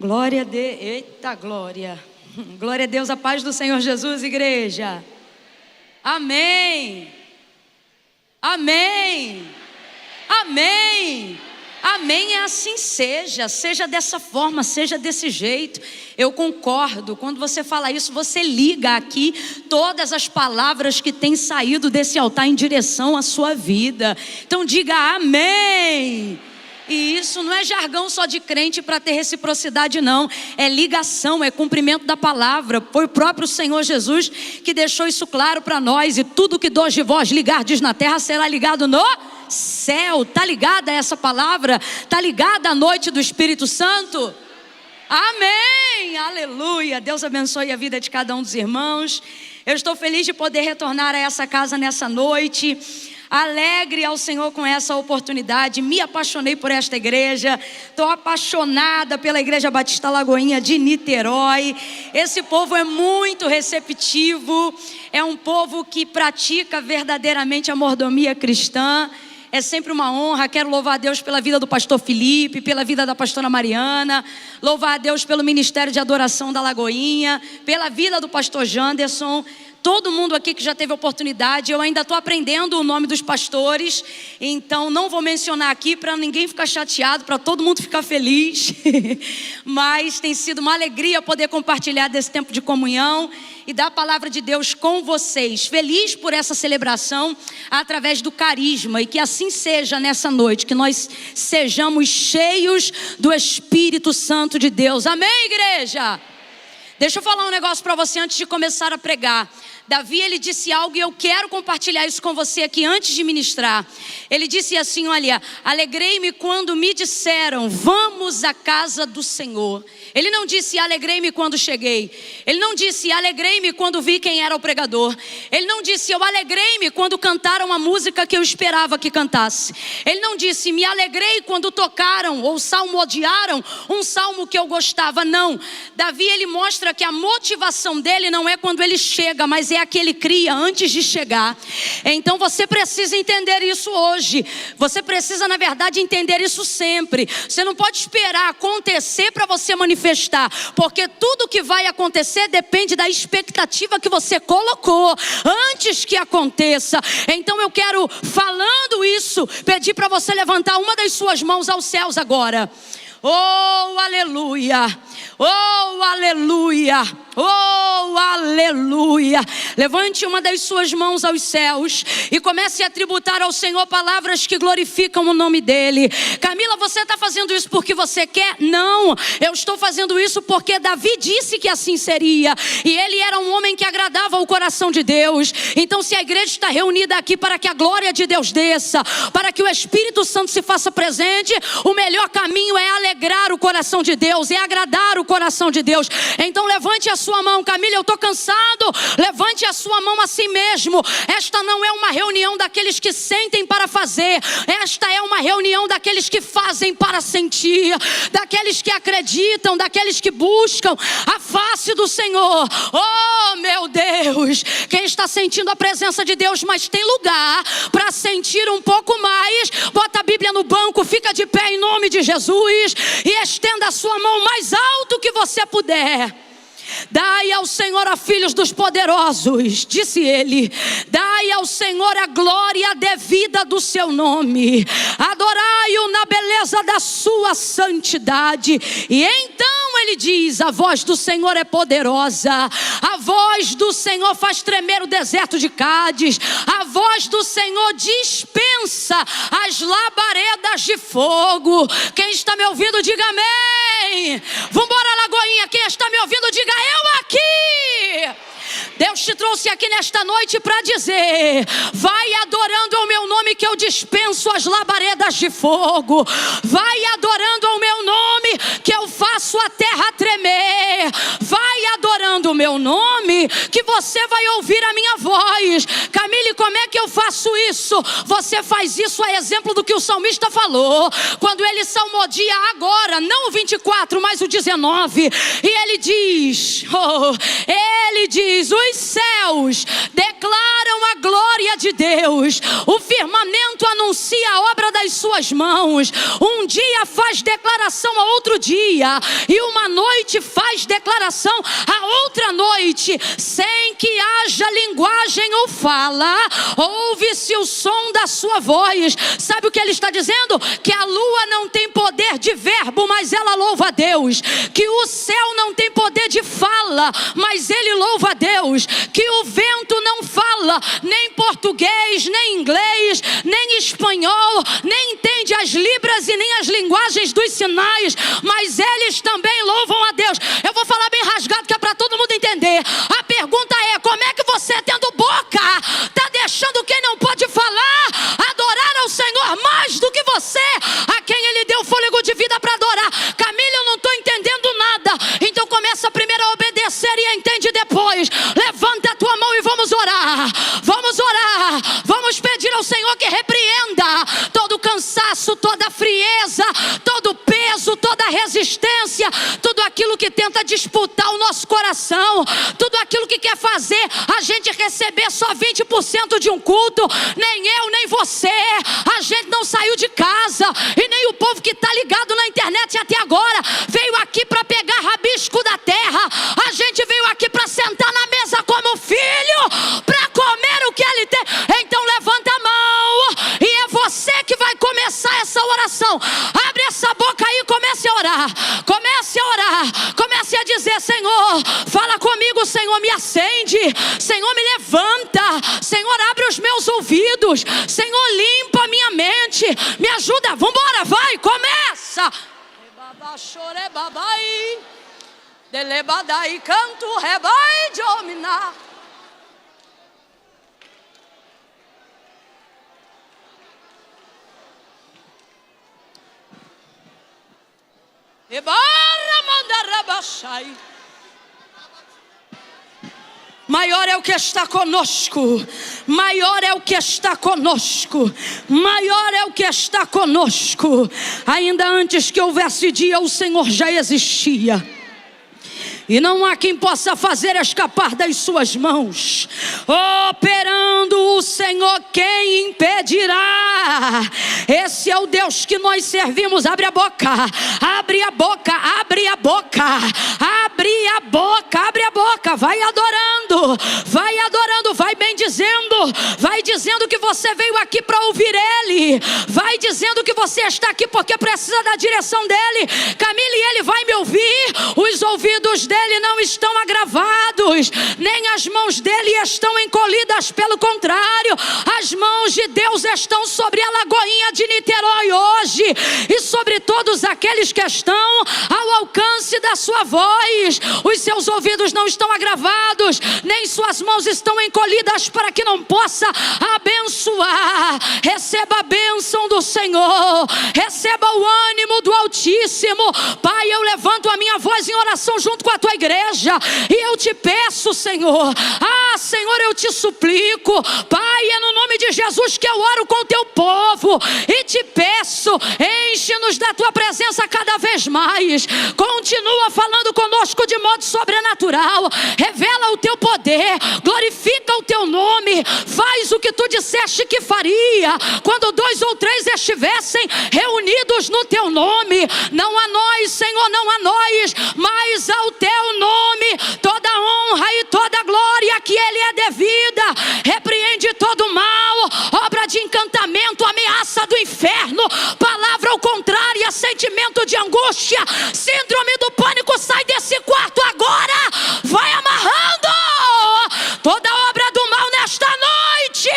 Glória a Deus, eita glória. Glória a Deus, a paz do Senhor Jesus, igreja. Amém. Amém. Amém. Amém, é assim seja dessa forma, seja desse jeito. Eu concordo, quando você fala isso, você liga aqui todas as palavras que têm saído desse altar em direção à sua vida. Então diga amém. E isso não é jargão só de crente para ter reciprocidade, não. É ligação, é cumprimento da palavra. Foi o próprio Senhor Jesus que deixou isso claro para nós. E tudo que dois de vós ligardes na terra será ligado no céu. Está ligada a essa palavra? Está ligada à noite do Espírito Santo? Amém, aleluia. Deus abençoe a vida de cada um dos irmãos. Eu estou feliz de poder retornar a essa casa nessa noite. Alegre ao Senhor com essa oportunidade. Me apaixonei por esta igreja. Estou apaixonada pela Igreja Batista Lagoinha de Niterói. Esse povo é muito receptivo. É um povo que pratica verdadeiramente a mordomia cristã. É sempre uma honra. Quero louvar a Deus pela vida do pastor Felipe, pela vida da pastora Mariana. Louvar a Deus pelo ministério de adoração da Lagoinha, pela vida do pastor Janderson. Todo mundo aqui que já teve oportunidade, eu ainda estou aprendendo o nome dos pastores, então não vou mencionar aqui para ninguém ficar chateado, para todo mundo ficar feliz. Mas tem sido uma alegria poder compartilhar desse tempo de comunhão e dar a palavra de Deus com vocês. Feliz por essa celebração através do carisma, e que assim seja nessa noite, que nós sejamos cheios do Espírito Santo de Deus. Amém, igreja? Deixa eu falar um negócio para você antes de começar a pregar. Davi, ele disse algo e eu quero compartilhar isso com você aqui antes de ministrar. Ele disse assim, olha, alegrei-me quando me disseram, vamos à casa do Senhor. Ele não disse, alegrei-me quando cheguei. Ele não disse, alegrei-me quando vi quem era o pregador. Ele não disse, eu alegrei-me quando cantaram a música que eu esperava que cantasse. Ele não disse, me alegrei quando tocaram ou salmodiaram um salmo que eu gostava. Não, Davi, ele mostra que a motivação dele não é quando ele chega, mas é a que ele cria antes de chegar. Então você precisa entender isso hoje. Você precisa, na verdade, entender isso sempre. Você não pode esperar acontecer para você manifestar, porque tudo que vai acontecer depende da expectativa que você colocou antes que aconteça. Então eu quero, falando isso, pedir para você levantar uma das suas mãos aos céus agora. Oh, aleluia! Oh, aleluia! Oh, aleluia! Levante uma das suas mãos aos céus e comece a tributar ao Senhor palavras que glorificam o nome dEle. Camila, você está fazendo isso porque você quer? Não, eu estou fazendo isso porque Davi disse que assim seria. E ele era um homem que agradava o coração de Deus. Então se a igreja está reunida aqui para que a glória de Deus desça, para que o Espírito Santo se faça presente, o melhor caminho é alegrar o coração de Deus, é agradar o coração de Deus. Então levante a sua mão. Camila, eu estou cansado. Levante a sua mão assim mesmo. Esta não é uma reunião daqueles que sentem para fazer. Esta é uma reunião daqueles que fazem para sentir, daqueles que acreditam, daqueles que buscam a face do Senhor. Oh, meu Deus, quem está sentindo a presença de Deus, mas tem lugar para sentir um pouco mais, bota a Bíblia no banco, fica de pé em nome de Jesus e estenda a sua mão mais alto que você puder. Dai ao Senhor a filhos dos poderosos, disse ele, dai ao Senhor a glória devida do seu nome, adorai-o na beleza da sua santidade. E então ele diz, a voz do Senhor é poderosa, a voz do Senhor faz tremer o deserto de Cádiz, a voz do Senhor dispensa as labaredas de fogo. Quem está me ouvindo, diga amém. Vambora, Lagoinha, quem está me ouvindo, diga eu aqui. Deus te trouxe aqui nesta noite para dizer, vai adorando ao meu nome que eu dispenso as labaredas de fogo. Vai adorando ao meu nome que eu faço a terra tremer. Vai adorando o meu nome sei que você vai ouvir a minha voz. Camille, como é que eu faço isso? Você faz isso a exemplo do que o salmista falou, quando ele salmodia agora, não o 24, mas o 19, e ele diz, os céus declaram a glória de Deus, o firmamento anuncia a obra das suas mãos. Um dia faz declaração a outro dia, e uma noite faz declaração a outra noite, sem que haja linguagem ou fala, ouve-se o som da sua voz. Sabe o que ele está dizendo? Que a lua não tem poder de verbo, mas ela louva a Deus. Que o céu não tem poder de fala, mas ele louva a Deus. Que o vento não fala nem português, nem inglês, nem espanhol, nem entende as libras e nem as linguagens dos sinais, mas eles também louvam a Deus. Eu vou falar bem rasgado que é para todo mundo entender. A pergunta é: como é que você, tendo boca, está deixando quem não pode falar adorar ao Senhor mais do que você, a quem ele deu fôlego de vida para adorar? Camila, eu não estou entendendo nada. Então começa primeiro a obedecer e entende depois. Levanta a tua mão e vamos orar. Vamos orar. Vamos pedir ao Senhor que repreenda todo cansaço, toda frieza, todo peso, toda resistência, tudo aquilo que tenta disputar o nosso coração, tudo aquilo que quer fazer a gente receber só 20% de um culto. Nem eu, nem você. A gente não saiu de casa, e nem o povo que está ligado na internet até agora veio aqui para pegar rabisco da terra. A gente veio aqui para sentar na mesa como filho, para comer o que ele tem. Então levanta a mão, e é você que vai começar essa oração. Abre essa boca aí e comece a orar. Comece a orar. Comece a dizer: Senhor, fala comigo. Senhor, me acende. Senhor, me levanta. Senhor, abre os meus ouvidos. Senhor, limpa a minha mente. Me ajuda. Vambora, vai, começa. Delebadai canto rebai de omina. Maior é o que está conosco, maior é o que está conosco, maior é o que está conosco. Ainda antes que houvesse dia, o Senhor já existia, e não há quem possa fazer escapar das suas mãos. Operando o Senhor, quem impedirá? Esse é o Deus que nós servimos. Abre a boca, abre a boca, abre a boca, abre a boca, abre a boca. Vai adorando, vai vai dizendo que você veio aqui para ouvir Ele, vai dizendo que você está aqui porque precisa da direção dEle. Camille, Ele vai me ouvir. Os ouvidos dEle não estão agravados, nem as mãos dEle estão encolhidas, pelo contrário, as mãos de Deus estão sobre a Lagoinha de Niterói hoje, e sobre todos aqueles que estão ao alcance da sua voz. Os seus ouvidos não estão agravados, nem suas mãos estão encolhidas para que não possa abençoar. Receba a bênção do Senhor, receba o ânimo do Altíssimo. Pai, eu levanto a minha voz em oração junto com a tua igreja, e eu te peço, Senhor, Senhor, eu te suplico, Pai, é no nome de Jesus que eu oro com o teu povo, e te peço, enche-nos da tua presença cada vez mais. Continua falando conosco de modo sobrenatural, revela o teu poder, glorifica o teu nome, faz o que tu disseste que faria, quando 2 ou 3 estivessem reunidos no teu nome. Não a nós, Senhor, não a nós, mas ao teu nome toda honra e toda glória que ele é devida. Repreende todo mal, obra de encantamento, ameaça do inferno, palavra ao contrário, sentimento de angústia, síndrome do pânico, sai desse quarto agora, vai amarrando toda obra do mal nesta noite,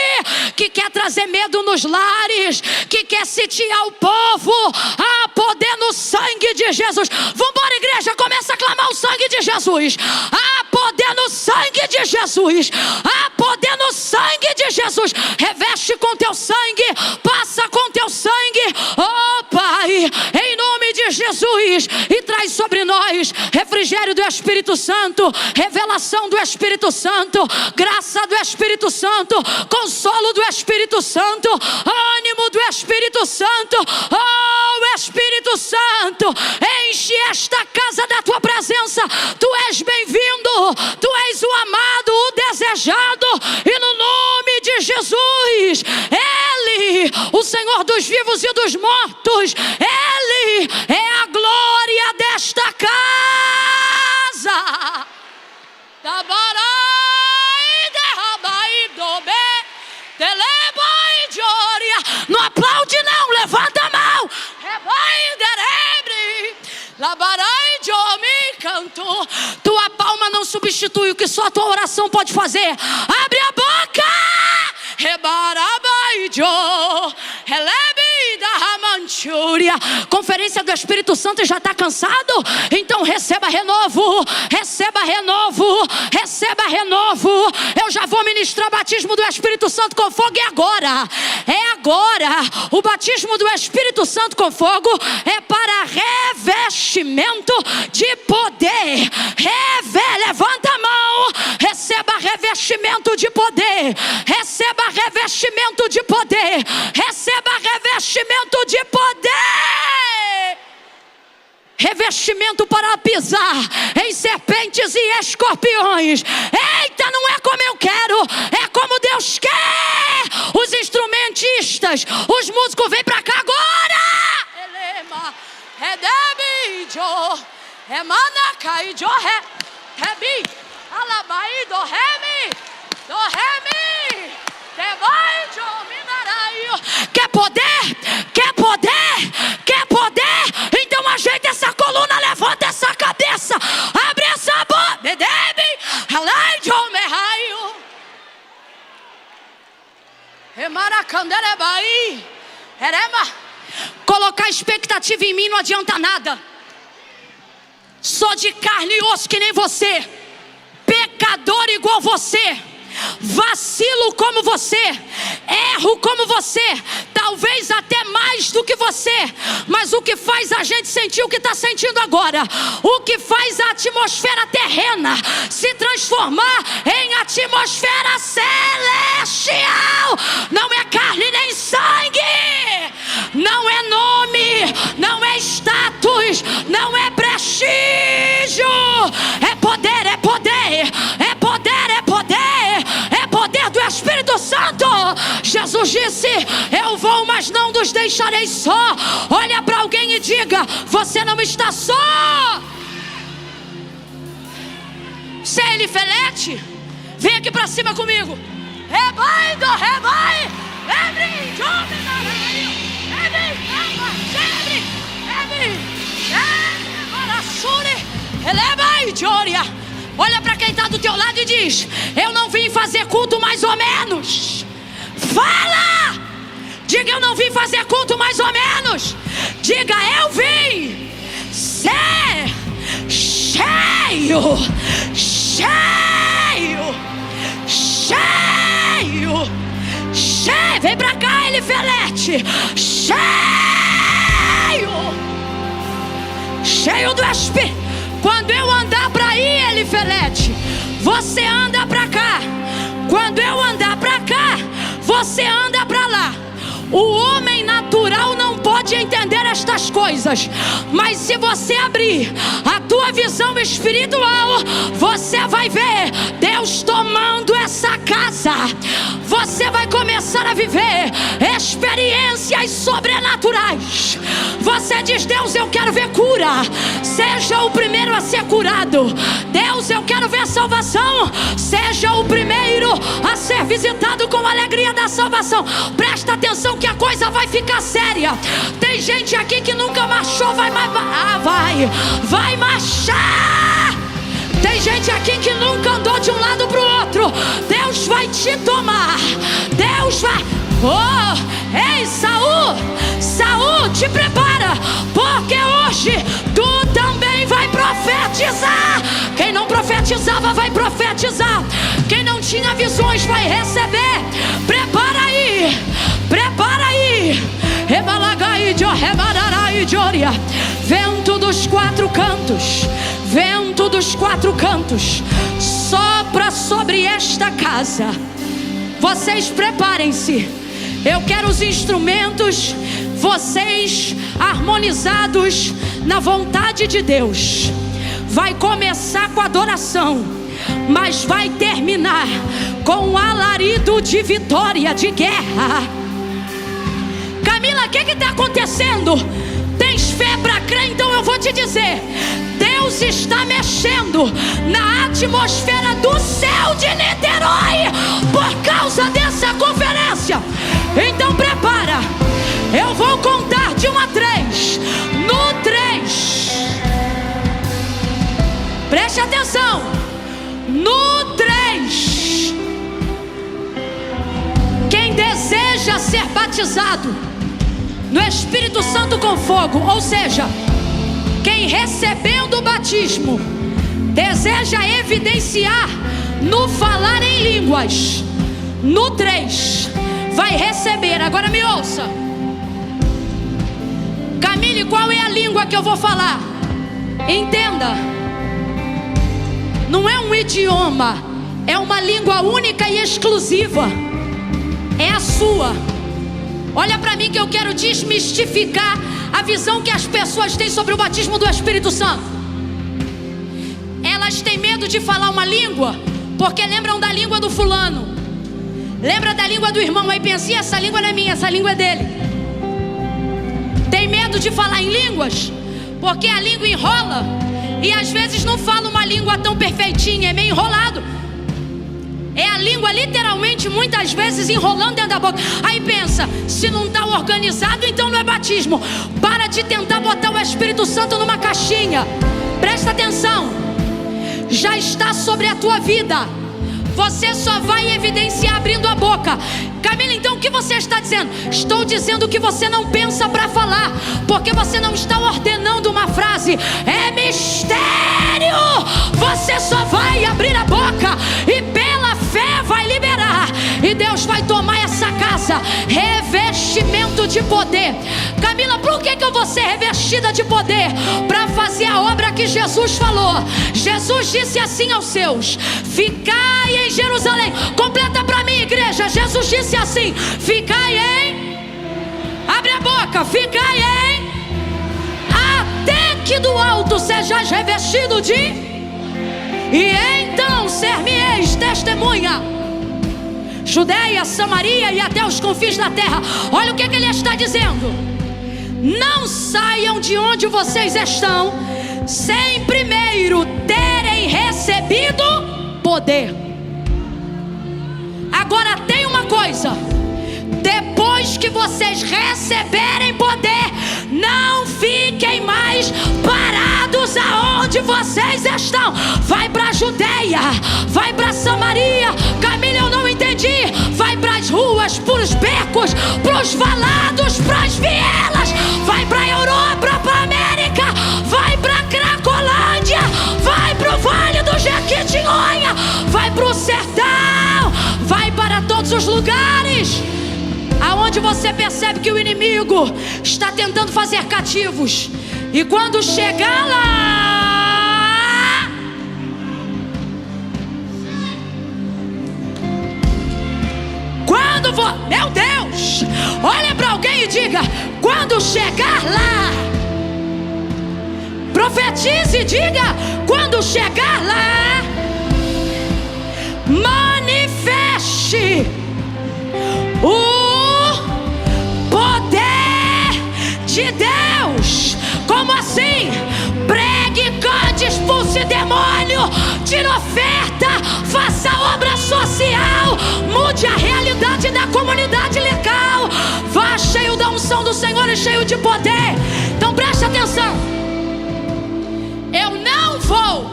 que quer trazer medo nos lares, que quer sitiar o povo. Há poder no sangue de Jesus. Vambora, igreja, começa a clamar o sangue de Jesus. Há poder no sangue de Jesus, há poder no sangue de Jesus. Reveste com teu sangue, passa com teu sangue, oh Pai, em nome de Jesus, e traz sobre nós paz, refrigério do Espírito Santo, revelação do Espírito Santo, graça do Espírito Santo, consolo do Espírito Santo, ânimo do Espírito Santo. Oh, Espírito Santo, enche esta casa da tua presença. Tu és bem-vindo, tu és o amado, o desejado, e no nome de Jesus, Ele, o Senhor dos vivos e dos mortos, Ele é a glória desta casa. Não aplaude não, levanta a mão. Tua palma não substitui o que só a tua oração pode fazer. Abre a boca. Conferência do Espírito Santo já está cansado? Então receba renovo, receba renovo, receba renovo. Eu já vou ministrar batismo do Espírito Santo com fogo. É agora, é agora. O batismo do Espírito Santo com fogo é para revestimento de poder. Levanta a mão, receba revestimento de poder, receba revestimento de poder, receba revestimento de poder. Revestimento para pisar em serpentes e escorpiões. Eita, não é como eu quero, é como Deus quer. Os instrumentistas, os músicos, vem pra cá agora. Elema, redebijo, remanacaijo, rebi, alabai, do remi, debaixo, minaraio. Quer poder? Quer poder? Quer poder? Então ajeita essa coluna, levanta essa cabeça, abre essa boca. Bedebe, alaijo, merraio. Remaracanderebai, erema. Colocar expectativa em mim não adianta nada. Sou de carne e osso que nem você, pecador igual você, vacilo como você, erro como você, talvez até mais do que você. Mas o que faz a gente sentir o que está sentindo agora, o que faz a atmosfera terrena se transformar em atmosfera celestial, não é carne nem sangue, não é nome, não é status, não é prestígio, é poder, é poder, é poder, é poder, é poder do Espírito Santo. Jesus disse: eu vou, mas não nos deixarei só. Olha para alguém e diga: você não está só. Você é Elifelete? Vem aqui para cima comigo. Rebai do rebai, ebre, jovem, olha para quem está do teu lado e diz: eu não vim fazer culto mais ou menos. Fala! Diga: eu não vim fazer culto mais ou menos. Diga: eu vim ser cheio, cheio, cheio, cheio. Vem pra cá, Elifelete. Cheio, cheio do Espírito. Quando eu andar para aí, Elifelete, você anda para cá. Quando eu andar para cá, você anda para lá. O homem natural não pode entender estas coisas, mas se você abrir a tua visão espiritual, você vai ver Deus tomando essa casa. Você vai começar a viver experiências sobrenaturais. Você diz: Deus, eu quero ver cura. Seja o primeiro a ser curado. Deus, eu quero ver salvação. Seja o primeiro a ser visitado com a alegria da salvação. Presta atenção que a coisa vai ficar séria. Tem gente aqui que nunca marchou, vai marchar. Tem gente aqui que nunca andou de um lado para o outro. Deus vai te tomar. Deus vai. Oh, ei, Saul, te prepara, porque hoje tu também vai profetizar. Quem não profetizava vai profetizar. Quem não tinha visões vai receber. Prepara aí, prepara aí. Vento dos quatro cantos, vento dos quatro cantos sopra sobre esta casa. Vocês preparem-se. Eu quero os instrumentos, vocês harmonizados na vontade de Deus. Vai começar com adoração, mas vai terminar com um alarido de vitória, de guerra. Camila, o que está acontecendo? Tens fé para crer? Então eu vou te dizer: Deus está mexendo na atmosfera do céu de Niterói por causa dessa conferência. Então prepara, eu vou contar de 1 a 3. No 3, preste atenção. No 3, quem deseja ser batizado no Espírito Santo com fogo, ou seja, quem recebendo o batismo deseja evidenciar no falar em línguas, no 3 vai receber. Agora me ouça, Camille, qual é a língua que eu vou falar? Entenda, não é um idioma, é uma língua única e exclusiva, é a sua. Olha para mim que eu quero desmistificar a visão que as pessoas têm sobre o batismo do Espírito Santo. Elas têm medo de falar uma língua porque lembram da língua do fulano, lembra da língua do irmão, aí pensa: essa língua não é minha, essa língua é dele. Tem medo de falar em línguas porque a língua enrola e às vezes não fala uma língua tão perfeitinha, é meio enrolado. É a língua literalmente muitas vezes enrolando dentro da boca. Aí pensa: se não está organizado, então não é batismo. Para de tentar botar o Espírito Santo numa caixinha. Presta atenção, já está sobre a tua vida. Você só vai evidenciar abrindo a boca. Camila, então o que você está dizendo? Estou dizendo que você não pensa para falar, porque você não está ordenando uma frase. É mistério. Você só vai abrir a boca e pela fé vai liberar. E Deus vai tomar essa casa. Revestimento de poder. Camila, por que eu vou ser revestida de poder? Para fazer a obra que Jesus falou. Jesus disse assim aos seus: ficai em Jerusalém. Completa para mim, igreja. Jesus disse assim: ficai em... Abre a boca. Ficai em... Até que do alto sejais revestido de... E então ser-me-eis testemunha, Judeia, Samaria e até os confins da terra. Olha o que ele está dizendo: não saiam de onde vocês estão sem primeiro terem recebido poder. Agora tem uma coisa: depois que vocês receberem poder, não fiquem mais parados aonde vocês estão. Vai para a Judeia, vai para Samaria. Camila, eu não entendi. Vai para as ruas, para os becos, para os valados, para as vielas. Vai para a Europa, para a América. Vai para a Cracolândia. Vai para o Vale do Jequitinhonha. Vai para o sertão. Vai para todos os lugares aonde você percebe que o inimigo está tentando fazer cativos. E quando chegar lá, meu Deus, olha para alguém e diga: quando chegar lá. Profetize e diga: quando chegar lá, manifeste o poder de Deus. Como assim? Pregue, cante, expulse demônio, tire oferta, faça obra social, mude a realidade da comunidade local. Vá cheio da unção do Senhor e cheio de poder. Então preste atenção. Eu não vou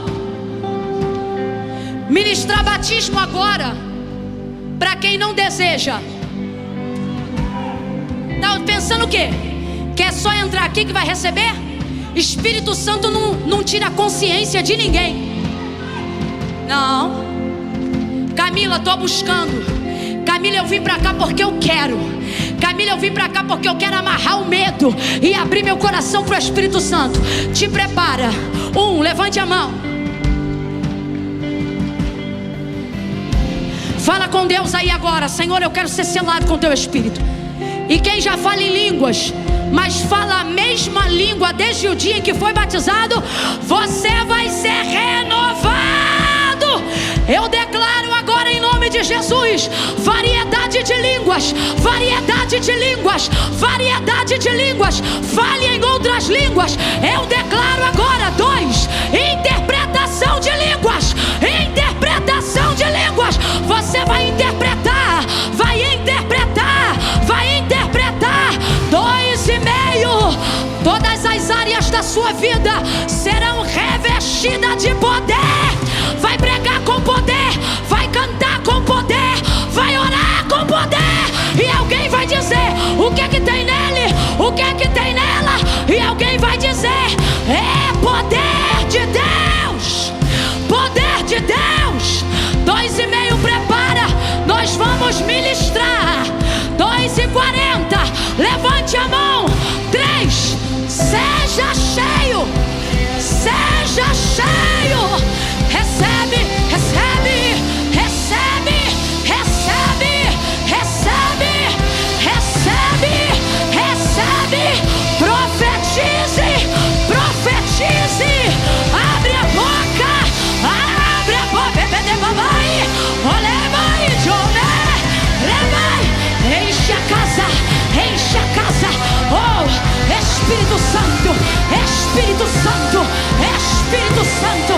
ministrar batismo agora para quem não deseja. Tá pensando o quê? Que é só entrar aqui que vai receber? Espírito Santo não tira a consciência de ninguém. Não. Camila, estou buscando. Camila, eu vim para cá porque eu quero. Camila, eu vim para cá porque eu quero amarrar o medo e abrir meu coração para o Espírito Santo. Te prepara. Levante a mão. Fala com Deus aí agora: Senhor, eu quero ser selado com teu Espírito. E quem já fala em línguas, mas fala a mesma língua desde o dia em que foi batizado, você vai ser renovado. Eu declaro agora em nome de Jesus, variedade de línguas, variedade de línguas, variedade de línguas. Fale em outras línguas. Eu declaro agora 2, interpretação de línguas, interpretação de línguas. Você vai interpretar, vai interpretar, vai interpretar. 2,5. Todas as áreas da sua vida serão revestidas de poder. Vai pregar com poder, vai cantar com poder, vai orar com poder. E alguém vai dizer: o que é que tem nele? O que é que tem nela? E alguém vai dizer: é poder de Deus, poder de Deus. 2,5, prepara, nós vamos ministrar. 2,40, levante a mão. 3, seja cheio, seja cheio. Recebe, recebe, recebe, recebe, recebe, recebe, recebe. Profetize, profetize. Abre a boca, abre a boca. Olha, vai, Joné, vai. Enche a casa, enche a casa. Oh, Espírito Santo, Espírito Santo, Espírito Santo,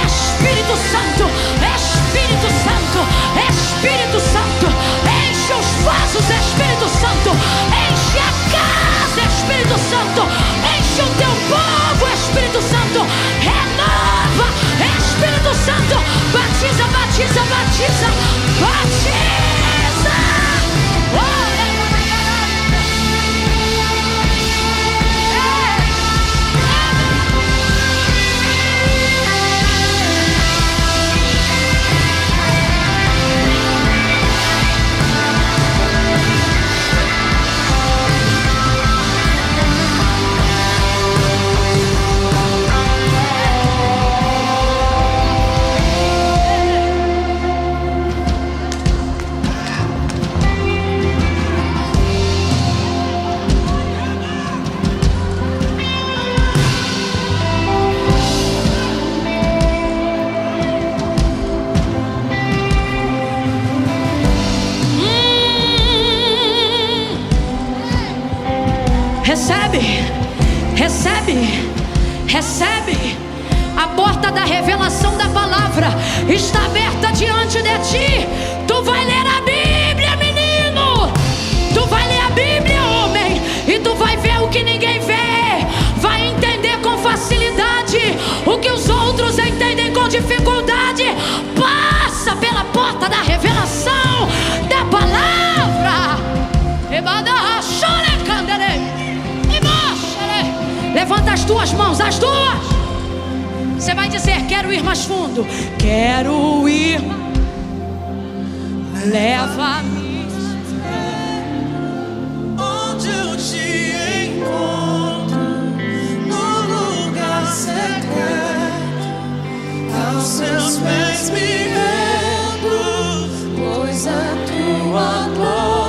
Espírito Santo, Espírito Santo, Espírito Santo. Enche os vasos, Espírito Santo. Enche a casa, Espírito Santo. Enche o teu povo, Espírito Santo. Renova, Espírito Santo. Batiza, batiza, batiza, batiza. Recebe, recebe, recebe. A porta da revelação da palavra está aberta diante de ti. Tu vai ler a Bíblia, menino. Tu vai ler a Bíblia, homem. E tu vai ver o que ninguém vê. Vai entender com facilidade o que os outros entendem com dificuldade. Passa pela porta da revelação da palavra. Levanta as tuas mãos, as duas. Você vai dizer: quero ir mais fundo. Quero ir. Leva-me onde eu te encontro, no lugar secreto. Aos seus pés me rendo, pois a tua glória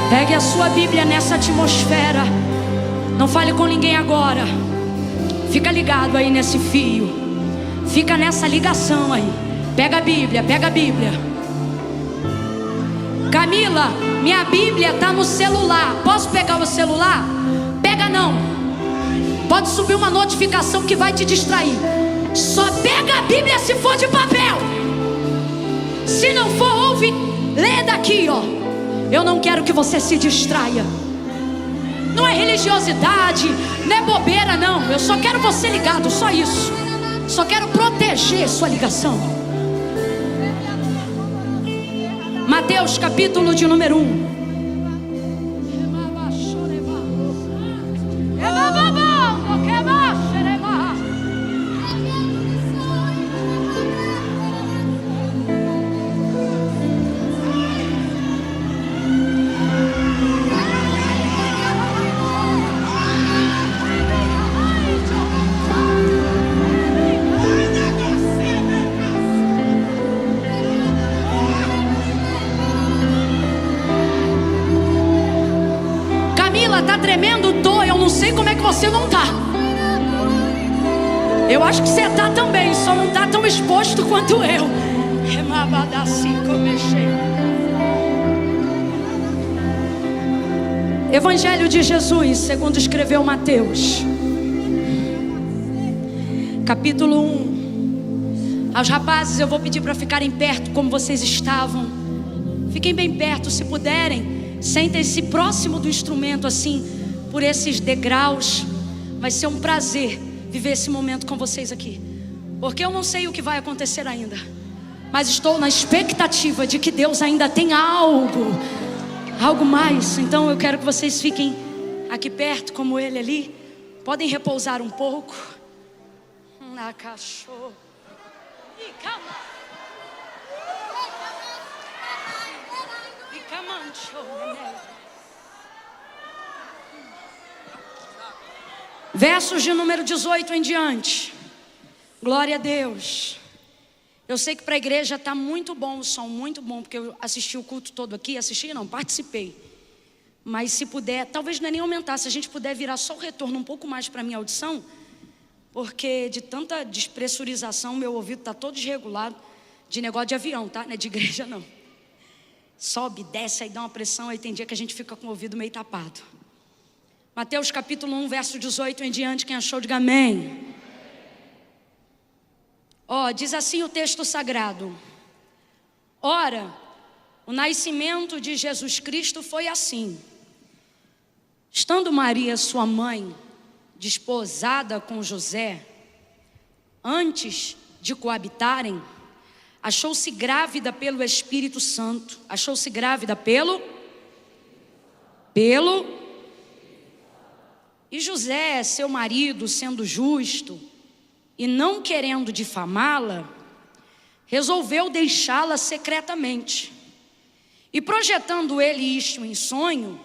Pegue a sua Bíblia nessa atmosfera. Não fale com ninguém agora. Fica ligado aí nesse fio. Fica nessa ligação aí. Pega a Bíblia, pega a Bíblia. Camila, minha Bíblia está no celular. Posso pegar o celular? Pega não. Pode subir uma notificação que vai te distrair. Só pega a Bíblia se for de papel. Se não for, ouve, lê daqui, ó. Eu não quero que você se distraia. Não é religiosidade, não é bobeira, não. Eu só quero você ligado, só isso. Só quero proteger sua ligação. Mateus capítulo de número 1. Tá tremendo? Eu não sei como é que você não tá. Eu acho que você tá também, só não tá tão exposto quanto eu. Evangelho de Jesus, segundo escreveu Mateus, capítulo 1. Aos rapazes eu vou pedir para ficarem perto como vocês estavam. Fiquem bem perto, se puderem. Sentem-se próximo do instrumento, assim, por esses degraus. Vai ser um prazer viver esse momento com vocês aqui, porque eu não sei o que vai acontecer ainda, mas estou na expectativa de que Deus ainda tem algo mais. Então eu quero que vocês fiquem aqui perto, como ele ali. Podem repousar um pouco na cachorro. Versos de número 18 em diante. Glória a Deus. Eu sei que para a igreja está muito bom o som, muito bom, porque eu assisti o culto todo aqui. Assisti não, participei. Mas se puder, talvez não é nem aumentar. Se a gente puder virar só o retorno um pouco mais para a minha audição, porque de tanta despressurização, meu ouvido está todo desregulado. De negócio de avião, tá? Não é de igreja não. Sobe, desce, aí dá uma pressão. Aí tem dia que a gente fica com o ouvido meio tapado. Mateus capítulo 1, verso 18 em diante. Quem achou, diga amém. Diz assim o texto sagrado. Ora, o nascimento de Jesus Cristo foi assim. Estando Maria, sua mãe, desposada com José, antes de coabitarem, achou-se grávida pelo Espírito Santo. Achou-se grávida pelo. E José, seu marido, sendo justo e não querendo difamá-la, resolveu deixá-la secretamente. E projetando ele isto em sonho,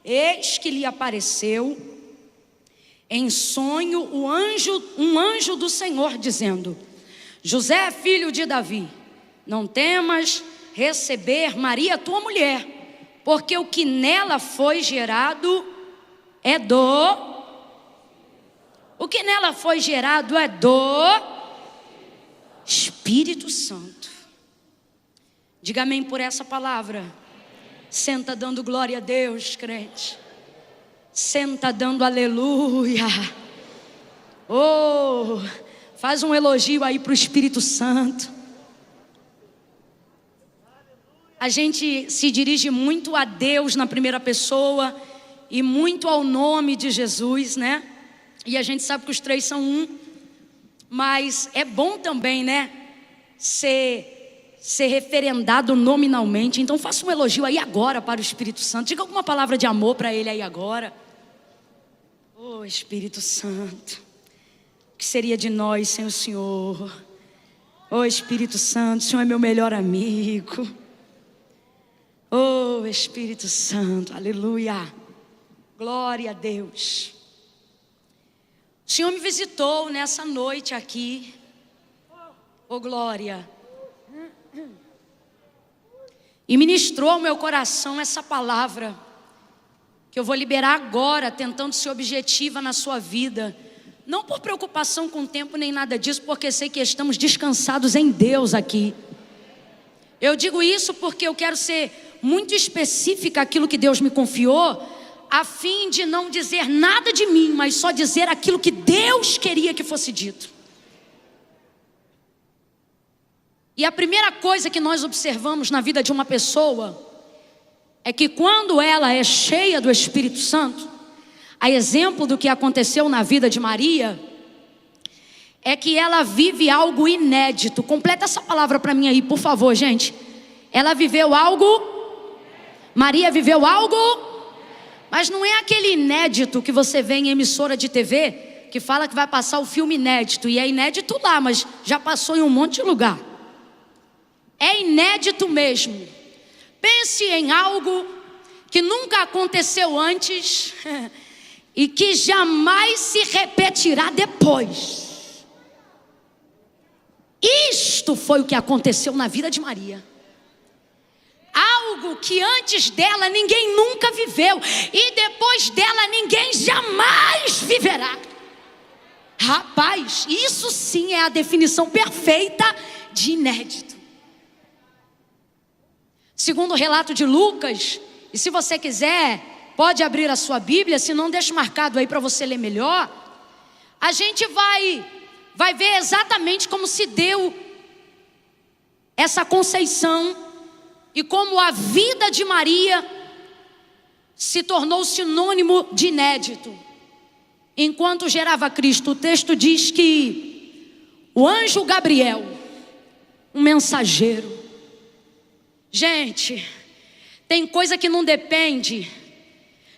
eis que lhe apareceu em sonho um anjo do Senhor, dizendo: José, filho de Davi, não temas receber Maria, tua mulher, porque o que nela foi gerado é do Espírito Santo. Diga amém por essa palavra. Senta dando glória a Deus, crente. Senta dando aleluia. Faz um elogio aí para o Espírito Santo. A gente se dirige muito a Deus na primeira pessoa e muito ao nome de Jesus, né? E a gente sabe que os três são um. Mas é bom também, né? Ser referendado nominalmente. Então faça um elogio aí agora para o Espírito Santo. Diga alguma palavra de amor para ele aí agora. Espírito Santo, o que seria de nós sem o Senhor? Espírito Santo, o Senhor é meu melhor amigo. Espírito Santo, aleluia. Glória a Deus. O Senhor me visitou nessa noite aqui. Glória. E ministrou ao meu coração essa palavra. que eu vou liberar agora, tentando ser objetiva na sua vida. Não por preocupação com o tempo nem nada disso, porque sei que estamos descansados em Deus aqui. Eu digo isso porque eu quero ser muito específica aquilo que Deus me confiou, a fim de não dizer nada de mim, mas só dizer aquilo que Deus queria que fosse dito. E a primeira coisa que nós observamos na vida de uma pessoa é que quando ela é cheia do Espírito Santo, a exemplo do que aconteceu na vida de Maria, é que ela vive algo inédito. Completa essa palavra para mim aí, por favor, gente. Ela viveu algo, Maria viveu algo, mas não é aquele inédito que você vê em emissora de TV, que fala que vai passar o filme inédito, e é inédito lá, mas já passou em um monte de lugar. É inédito mesmo. Pense em algo que nunca aconteceu antes e que jamais se repetirá depois. Isto foi o que aconteceu na vida de Maria. Algo que antes dela ninguém nunca viveu e depois dela ninguém jamais viverá. Rapaz, isso sim é a definição perfeita de inédito. Segundo o relato de Lucas, e se você quiser, pode abrir a sua Bíblia, se não deixa marcado aí para você ler melhor. A gente vai ver exatamente como se deu essa conceição e como a vida de Maria se tornou sinônimo de inédito. Enquanto gerava Cristo, o texto diz que o anjo Gabriel, um mensageiro. Gente, tem coisa que não depende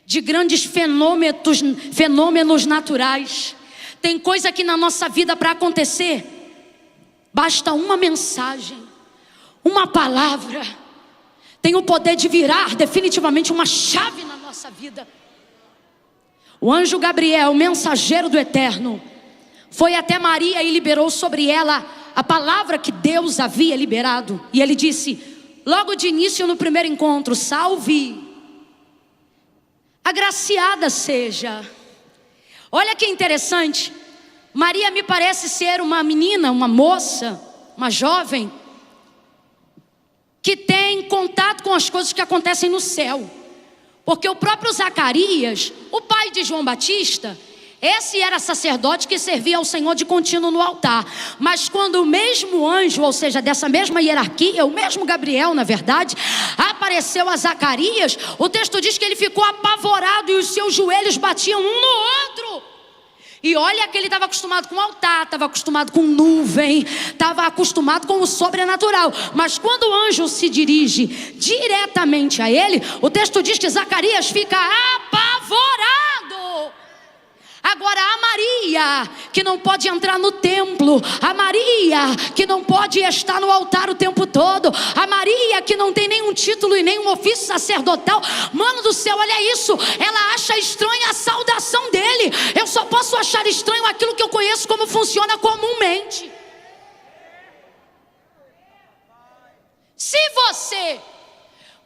de grandes fenômenos naturais. Tem coisa que na nossa vida para acontecer, basta uma mensagem, uma palavra, tem o poder de virar definitivamente uma chave na nossa vida. O anjo Gabriel, mensageiro do Eterno, foi até Maria e liberou sobre ela a palavra que Deus havia liberado. E ele disse, logo de início no primeiro encontro, salve, agraciada seja. Olha que interessante, Maria me parece ser uma menina, uma moça, uma jovem, que tem contato com as coisas que acontecem no céu. Porque o próprio Zacarias, o pai de João Batista, esse era sacerdote que servia ao Senhor de contínuo no altar. Mas quando o mesmo anjo, ou seja, dessa mesma hierarquia, o mesmo Gabriel, na verdade, apareceu a Zacarias, o texto diz que ele ficou apavorado e os seus joelhos batiam um no outro. E olha que ele estava acostumado com altar, estava acostumado com nuvem, estava acostumado com o sobrenatural. Mas quando o anjo se dirige diretamente a ele, o texto diz que Zacarias fica apavorado. Agora a Maria, que não pode entrar no templo, a Maria, que não pode estar no altar o tempo todo, a Maria, que não tem nenhum título e nenhum ofício sacerdotal, mano do céu, olha isso, ela acha estranha a saudação dele. Eu só posso achar estranho aquilo que eu conheço como funciona comumente. Se você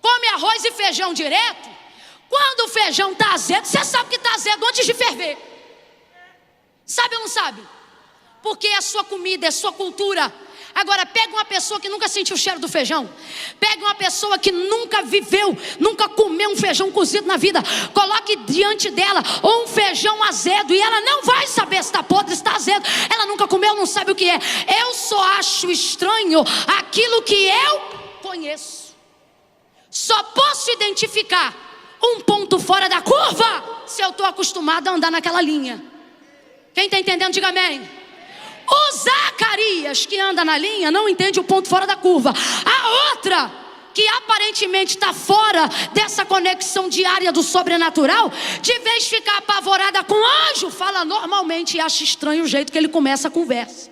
come arroz e feijão direto, quando o feijão está azedo, você sabe que está azedo antes de ferver. Sabe ou não sabe? Porque é a sua comida, é a sua cultura. Agora pega uma pessoa que nunca sentiu o cheiro do feijão, pega uma pessoa que nunca viveu, nunca comeu um feijão cozido na vida, coloque diante dela um feijão azedo e ela não vai saber se está podre, se está azedo. Ela nunca comeu, não sabe o que é. Eu só acho estranho aquilo que eu conheço. Só posso identificar um ponto fora da curva se eu estou acostumado a andar naquela linha. Quem está entendendo, diga amém. O Zacarias, que anda na linha, não entende o ponto fora da curva. A outra, que aparentemente está fora dessa conexão diária do sobrenatural, de vez de ficar apavorada com o anjo, fala normalmente e acha estranho o jeito que ele começa a conversa.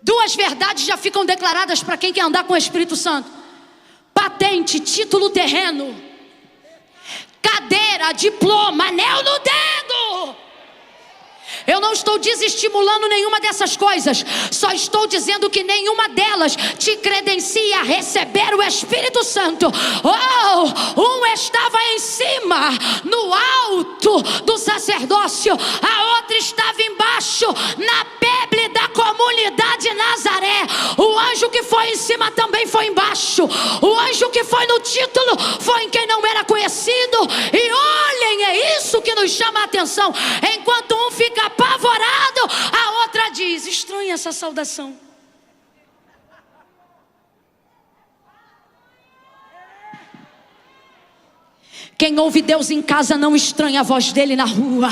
Duas verdades já ficam declaradas para quem quer andar com o Espírito Santo: patente, título terreno, cadeira, diploma, anel no dedo. Eu não estou desestimulando nenhuma dessas coisas. Só estou dizendo que nenhuma delas te credencia a receber o Espírito Santo. Um estava em cima, no alto do sacerdócio. A outra estava embaixo, na peble da comunidade Nazaré. O anjo que foi em cima também foi embaixo. O anjo que foi no título foi em quem não era conhecido. E olhem, é isso que nos chama a atenção. Enquanto um fica apavorado, a outra diz: estranha essa saudação. Quem ouve Deus em casa não estranha a voz dele na rua.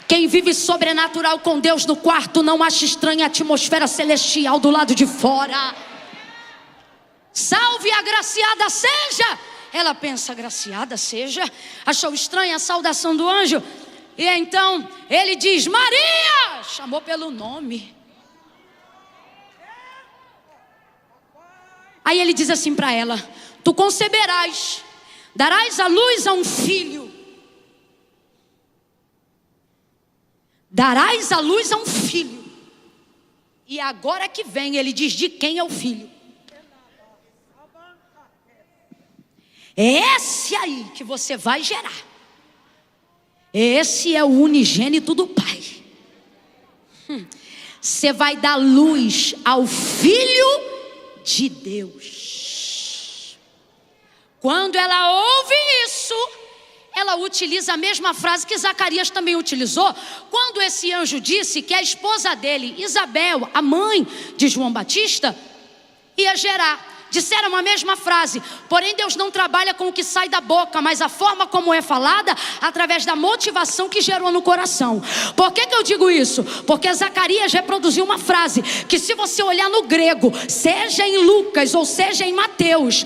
Quem vive sobrenatural com Deus no quarto não acha estranha a atmosfera celestial do lado de fora. Salve, agraciada seja. Ela pensa: agraciada seja? Achou estranha a saudação do anjo. E então ele diz: Maria! Chamou pelo nome. Aí ele diz assim para ela: tu conceberás, darás à luz a um filho. Darás à luz a um filho. E agora que vem, ele diz de quem é o filho. É esse aí que você vai gerar. Esse é o unigênito do Pai. Você vai dar luz ao Filho de Deus. Quando ela ouve isso, ela utiliza a mesma frase que Zacarias também utilizou quando esse anjo disse que a esposa dele, Isabel, a mãe de João Batista, ia gerar. Disseram a mesma frase, porém Deus não trabalha com o que sai da boca, mas a forma como é falada, através da motivação que gerou no coração. Por que eu digo isso? Porque Zacarias reproduziu uma frase, que se você olhar no grego, seja em Lucas ou seja em Mateus,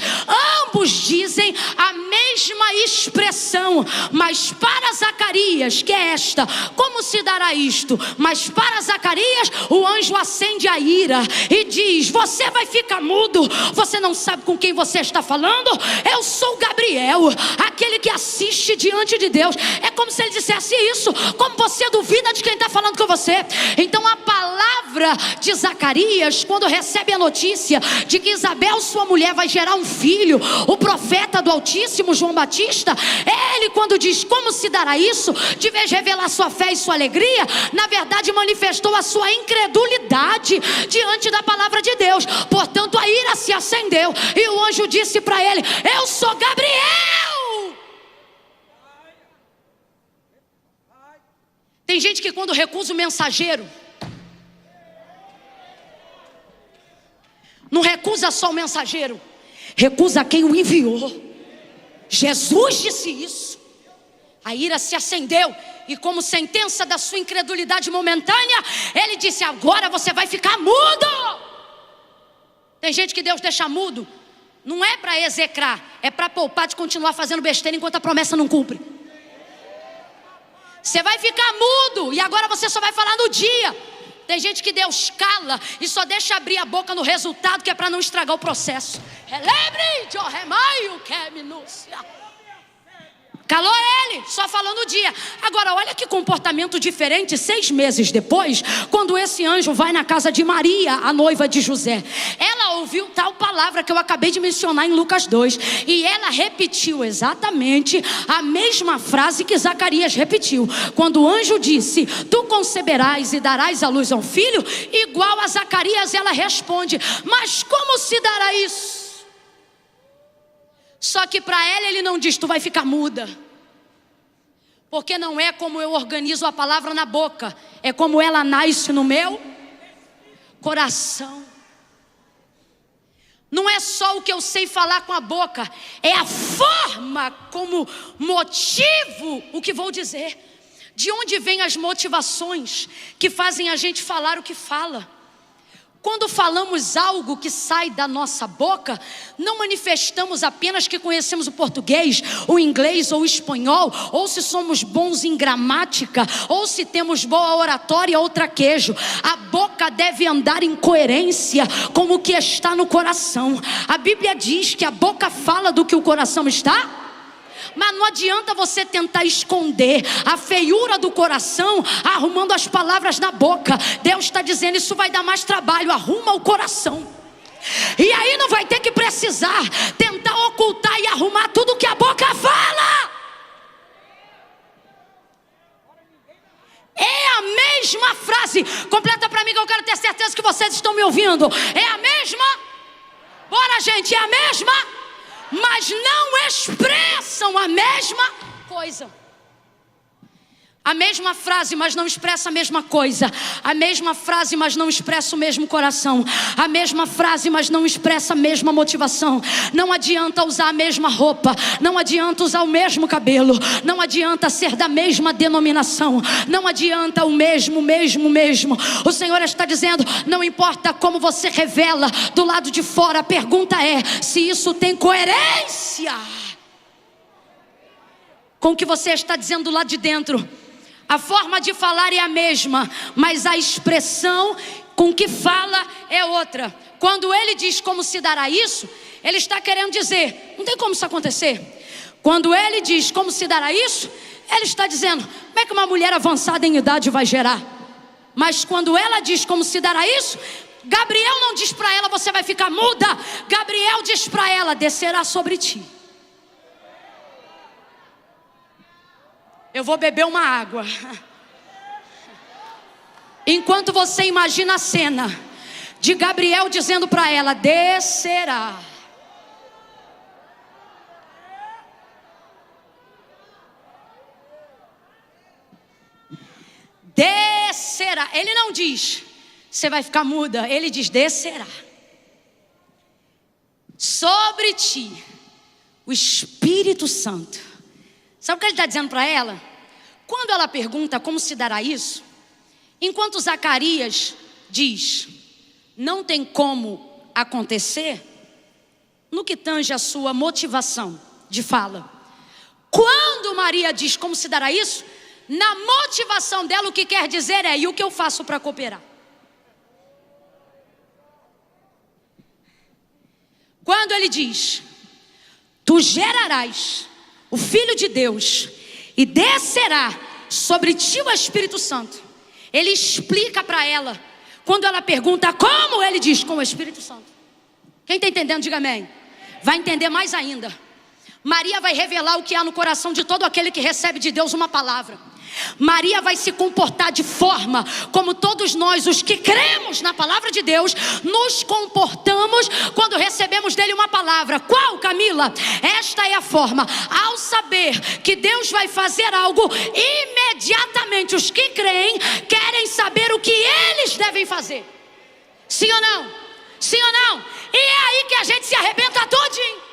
ambos dizem a mesma expressão, mas para Zacarias, que é esta: como se dará isto? Mas para Zacarias, o anjo acende a ira e diz: você vai ficar mudo, você não sabe com quem você está falando? Eu sou Gabriel, aquele que assiste diante de Deus. É como se ele dissesse isso. Como você duvida de quem está falando com você? Então a palavra de Zacarias, quando recebe a notícia de que Isabel, sua mulher, vai gerar um filho, o profeta do Altíssimo, João Batista, ele quando diz como se dará isso, de vez de revelar sua fé e sua alegria, na verdade manifestou a sua incredulidade diante da palavra de Deus. Portanto a ira se acendeu e o anjo disse para ele: eu sou Gabriel. Tem gente que quando recusa o mensageiro, não recusa só o mensageiro, recusa quem o enviou. Jesus disse isso. A ira se acendeu e, como sentença da sua incredulidade momentânea, ele disse: agora você vai ficar mudo. Tem gente que Deus deixa mudo, não é para execrar, é para poupar de continuar fazendo besteira enquanto a promessa não cumpre. Você vai ficar mudo e agora você só vai falar no dia. Tem gente que Deus cala e só deixa abrir a boca no resultado, que é para não estragar o processo. Calou ele, só falou no dia. Agora olha que comportamento diferente 6 meses depois, quando esse anjo vai na casa de Maria, a noiva de José. Ela ouviu tal palavra que eu acabei de mencionar em Lucas 2, e ela repetiu exatamente a mesma frase que Zacarias repetiu. Quando o anjo disse: tu conceberás e darás à luz a um filho, igual a Zacarias, ela responde: mas como se dará isso? Só que para ela ele não diz: tu vai ficar muda. Porque não é como eu organizo a palavra na boca, é como ela nasce no meu coração. Não é só o que eu sei falar com a boca, é a forma como motivo o que vou dizer. De onde vêm as motivações que fazem a gente falar o que fala? Quando falamos algo que sai da nossa boca, não manifestamos apenas que conhecemos o português, o inglês ou o espanhol, ou se somos bons em gramática, ou se temos boa oratória ou traquejo. A boca deve andar em coerência com o que está no coração. A Bíblia diz que a boca fala do que o coração está, Mas não adianta você tentar esconder a feiura do coração arrumando as palavras na boca. Deus está dizendo, isso vai dar mais trabalho, arruma o coração. E aí não vai ter que precisar tentar ocultar e arrumar tudo que a boca fala. É a mesma frase. Completa para mim que eu quero ter certeza que vocês estão me ouvindo. É a mesma? Bora, gente, é a mesma? Mas não expressam a mesma coisa. A mesma frase, mas não expressa a mesma coisa. A mesma frase, mas não expressa o mesmo coração. A mesma frase, mas não expressa a mesma motivação. Não adianta usar a mesma roupa. Não adianta usar o mesmo cabelo. Não adianta ser da mesma denominação. Não adianta o mesmo. O Senhor está dizendo, não importa como você revela do lado de fora. A pergunta é, se isso tem coerência com o que você está dizendo do lado de dentro. A forma de falar é a mesma, mas a expressão com que fala é outra. Quando ele diz como se dará isso, ele está querendo dizer, não tem como isso acontecer. Quando ele diz como se dará isso, ele está dizendo, como é que uma mulher avançada em idade vai gerar? Mas quando ela diz como se dará isso, Gabriel não diz para ela, você vai ficar muda. Gabriel diz para ela, descerá sobre ti. Eu vou beber uma água. Enquanto você imagina a cena de Gabriel dizendo para ela, descerá. Descerá. Ele não diz, você vai ficar muda. Ele diz, descerá. Sobre ti, o Espírito Santo. Sabe o que ele está dizendo para ela? Quando ela pergunta como se dará isso, enquanto Zacarias diz, não tem como acontecer, no que tange a sua motivação de fala. Quando Maria diz como se dará isso, na motivação dela o que quer dizer é, e o que eu faço para cooperar? Quando ele diz, tu gerarás o Filho de Deus, e descerá sobre ti o Espírito Santo. Ele explica para ela. Quando ela pergunta como, ele diz, com o Espírito Santo. Quem está entendendo, diga amém. Vai entender mais ainda. Maria vai revelar o que há no coração de todo aquele que recebe de Deus uma palavra. Maria vai se comportar de forma como todos nós, os que cremos na palavra de Deus, nos comportamos quando recebemos dele uma palavra. Qual, Camila? Esta é a forma. Ao saber que Deus vai fazer algo, imediatamente os que creem querem saber o que eles devem fazer. Sim ou não? Sim ou não? E é aí que a gente se arrebenta todinho.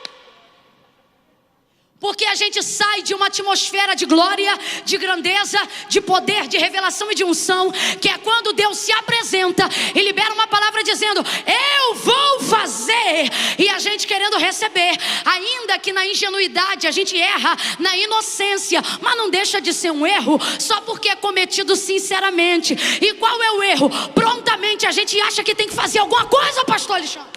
Porque a gente sai de uma atmosfera de glória, de grandeza, de poder, de revelação e de unção, que é quando Deus se apresenta e libera uma palavra dizendo, eu vou fazer, e a gente querendo receber, ainda que na ingenuidade a gente erra, na inocência, mas não deixa de ser um erro, só porque é cometido sinceramente. E qual é o erro? Prontamente a gente acha que tem que fazer alguma coisa, pastor Alexandre.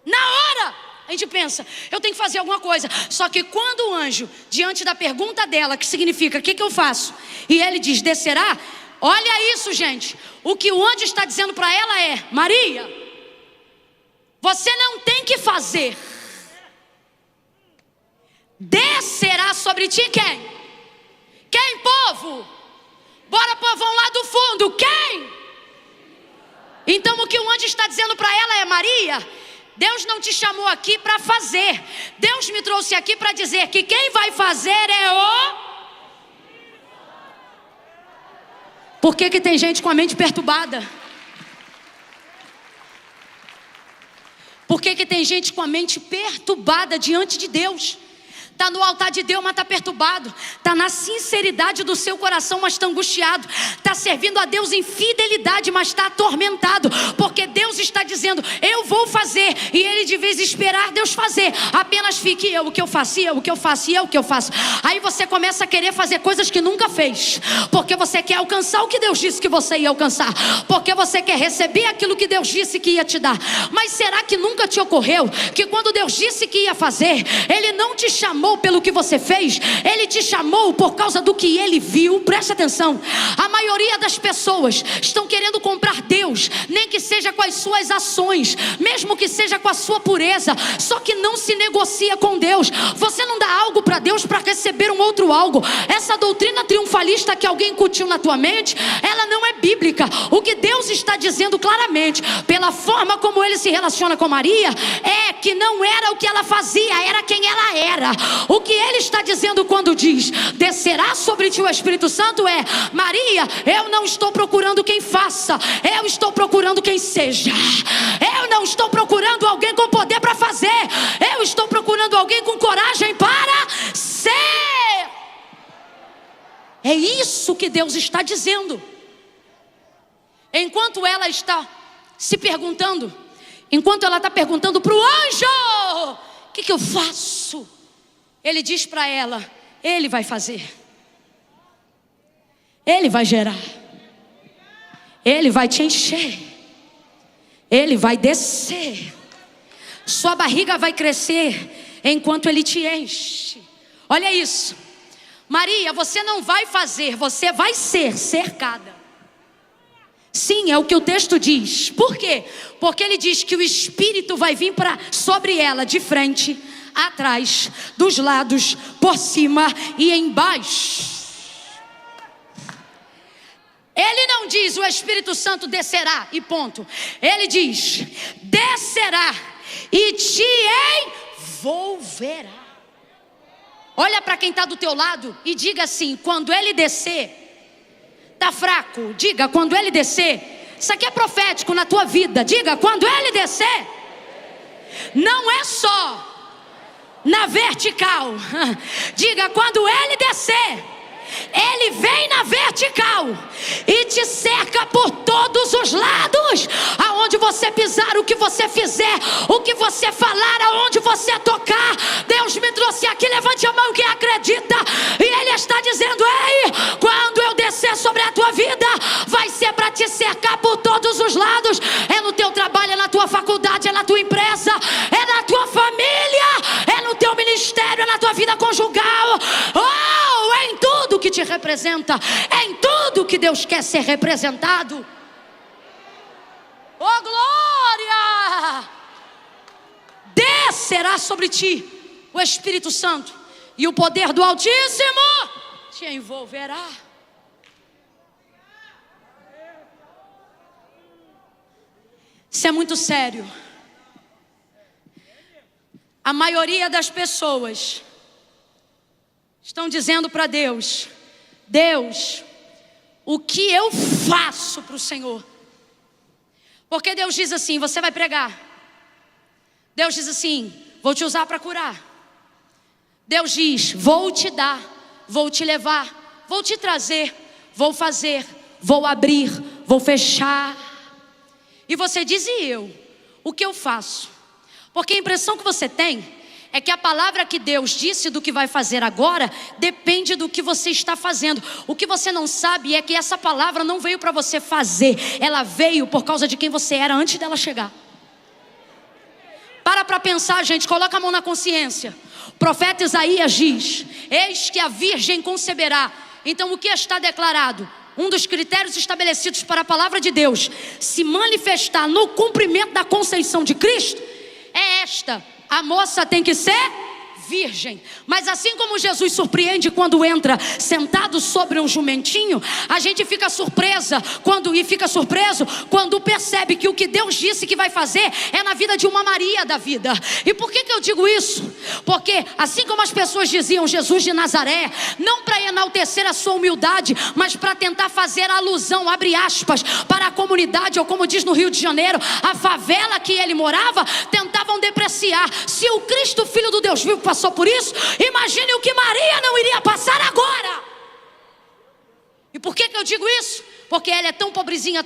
Na hora a gente pensa, eu tenho que fazer alguma coisa. Só que quando o anjo, diante da pergunta dela, que significa, o que eu faço? E ele diz, descerá. Olha isso, gente. O que o anjo está dizendo para ela é, Maria, você não tem que fazer. Descerá sobre ti quem? Quem, povo? Bora, povão lá do fundo, quem? Então o que o anjo está dizendo para ela é, Maria, Deus não te chamou aqui para fazer. Deus me trouxe aqui para dizer que quem vai fazer é o... Por que tem gente com a mente perturbada? Por que tem gente com a mente perturbada diante de Deus? Está no altar de Deus, mas está perturbado. Está na sinceridade do seu coração, mas está angustiado. Está servindo a Deus em fidelidade, mas está atormentado. Porque Deus está dizendo, eu vou fazer. E ele, de vez em esperar Deus fazer, apenas fique eu, o que eu faço, eu, o que eu faço, eu, o que eu faço. Aí você começa a querer fazer coisas que nunca fez, porque você quer alcançar o que Deus disse que você ia alcançar, porque você quer receber aquilo que Deus disse que ia te dar. Mas será que nunca te ocorreu que quando Deus disse que ia fazer, Ele não te chamou pelo que você fez, Ele te chamou por causa do que Ele viu? Preste atenção, a maioria das pessoas estão querendo comprar Deus, nem que seja com as suas ações, mesmo que seja com a sua pureza, só que não se negocia com Deus. Você não dá algo para Deus para receber um outro algo. Essa doutrina triunfalista que alguém incutiu na tua mente, ela não é bíblica. O que Deus está dizendo claramente, pela forma como Ele se relaciona com Maria, é que não era o que ela fazia, era quem ela era. O que Ele está dizendo quando diz, descerá sobre ti o Espírito Santo, é, Maria, eu não estou procurando quem faça, eu estou procurando quem seja. Eu não estou procurando alguém com poder para fazer, eu estou procurando alguém com coragem para ser. É isso que Deus está dizendo. Enquanto ela está se perguntando, enquanto ela está perguntando para o anjo, o que eu faço? Ele diz para ela, Ele vai fazer, Ele vai gerar, Ele vai te encher, Ele vai descer, sua barriga vai crescer enquanto Ele te enche. Olha isso, Maria, você não vai fazer, você vai ser cercada. Sim, é o que o texto diz. Por quê? Porque ele diz que o Espírito vai vir sobre ela, de frente, atrás, dos lados, por cima e embaixo. Ele não diz o Espírito Santo descerá e ponto. Ele diz, descerá e te envolverá. Olha para quem está do teu lado e diga assim, quando Ele descer, está fraco, diga, quando Ele descer. Isso aqui é profético na tua vida. Diga, quando Ele descer, não é só na vertical. Diga, quando Ele descer, Ele vem na vertical e te cerca por todos os lados. Aonde você pisar, o que você fizer, o que você falar, aonde você tocar, Deus me trouxe aqui, levante a mão quem acredita. E Ele está dizendo, ei, quando eu descer sobre a tua vida, vai ser para te cercar por todos os lados. É no teu trabalho, é na tua faculdade, é na tua empresa, é na tua família, é no teu ministério, é na tua vida conjugal. Oh, é em tudo que te representa, é em tudo que Deus quer ser representado. Oh, glória! Descerá sobre ti o Espírito Santo e o poder do Altíssimo te envolverá. Isso é muito sério. A maioria das pessoas estão dizendo para Deus, Deus, o que eu faço para o Senhor? Porque Deus diz assim, você vai pregar. Deus diz assim, vou te usar para curar. Deus diz, vou te dar, vou te levar, vou te trazer, vou fazer, vou abrir, vou fechar. E você diz, e eu? O que eu faço? Porque a impressão que você tem é que a palavra que Deus disse do que vai fazer agora depende do que você está fazendo. O que você não sabe é que essa palavra não veio para você fazer, ela veio por causa de quem você era antes dela chegar. Para pensar, gente, coloca a mão na consciência. O profeta Isaías diz, eis que a virgem conceberá. Então o que está declarado? Um dos critérios estabelecidos para a palavra de Deus se manifestar no cumprimento da conceição de Cristo é esta: a moça tem que ser virgem. Mas assim como Jesus surpreende quando entra sentado sobre um jumentinho, a gente fica surpreso quando percebe que o que Deus disse que vai fazer é na vida de uma Maria da vida. E por que eu digo isso? Porque assim como as pessoas diziam Jesus de Nazaré, não para enaltecer a sua humildade, mas para tentar fazer alusão, abre aspas, para a comunidade, ou como diz no Rio de Janeiro, a favela que ele morava, tentavam depreciar. Se o Cristo, Filho do Deus vivo, passou por isso, imagine o que Maria não iria passar agora. E por que eu digo isso? Porque ela é tão pobrezinha,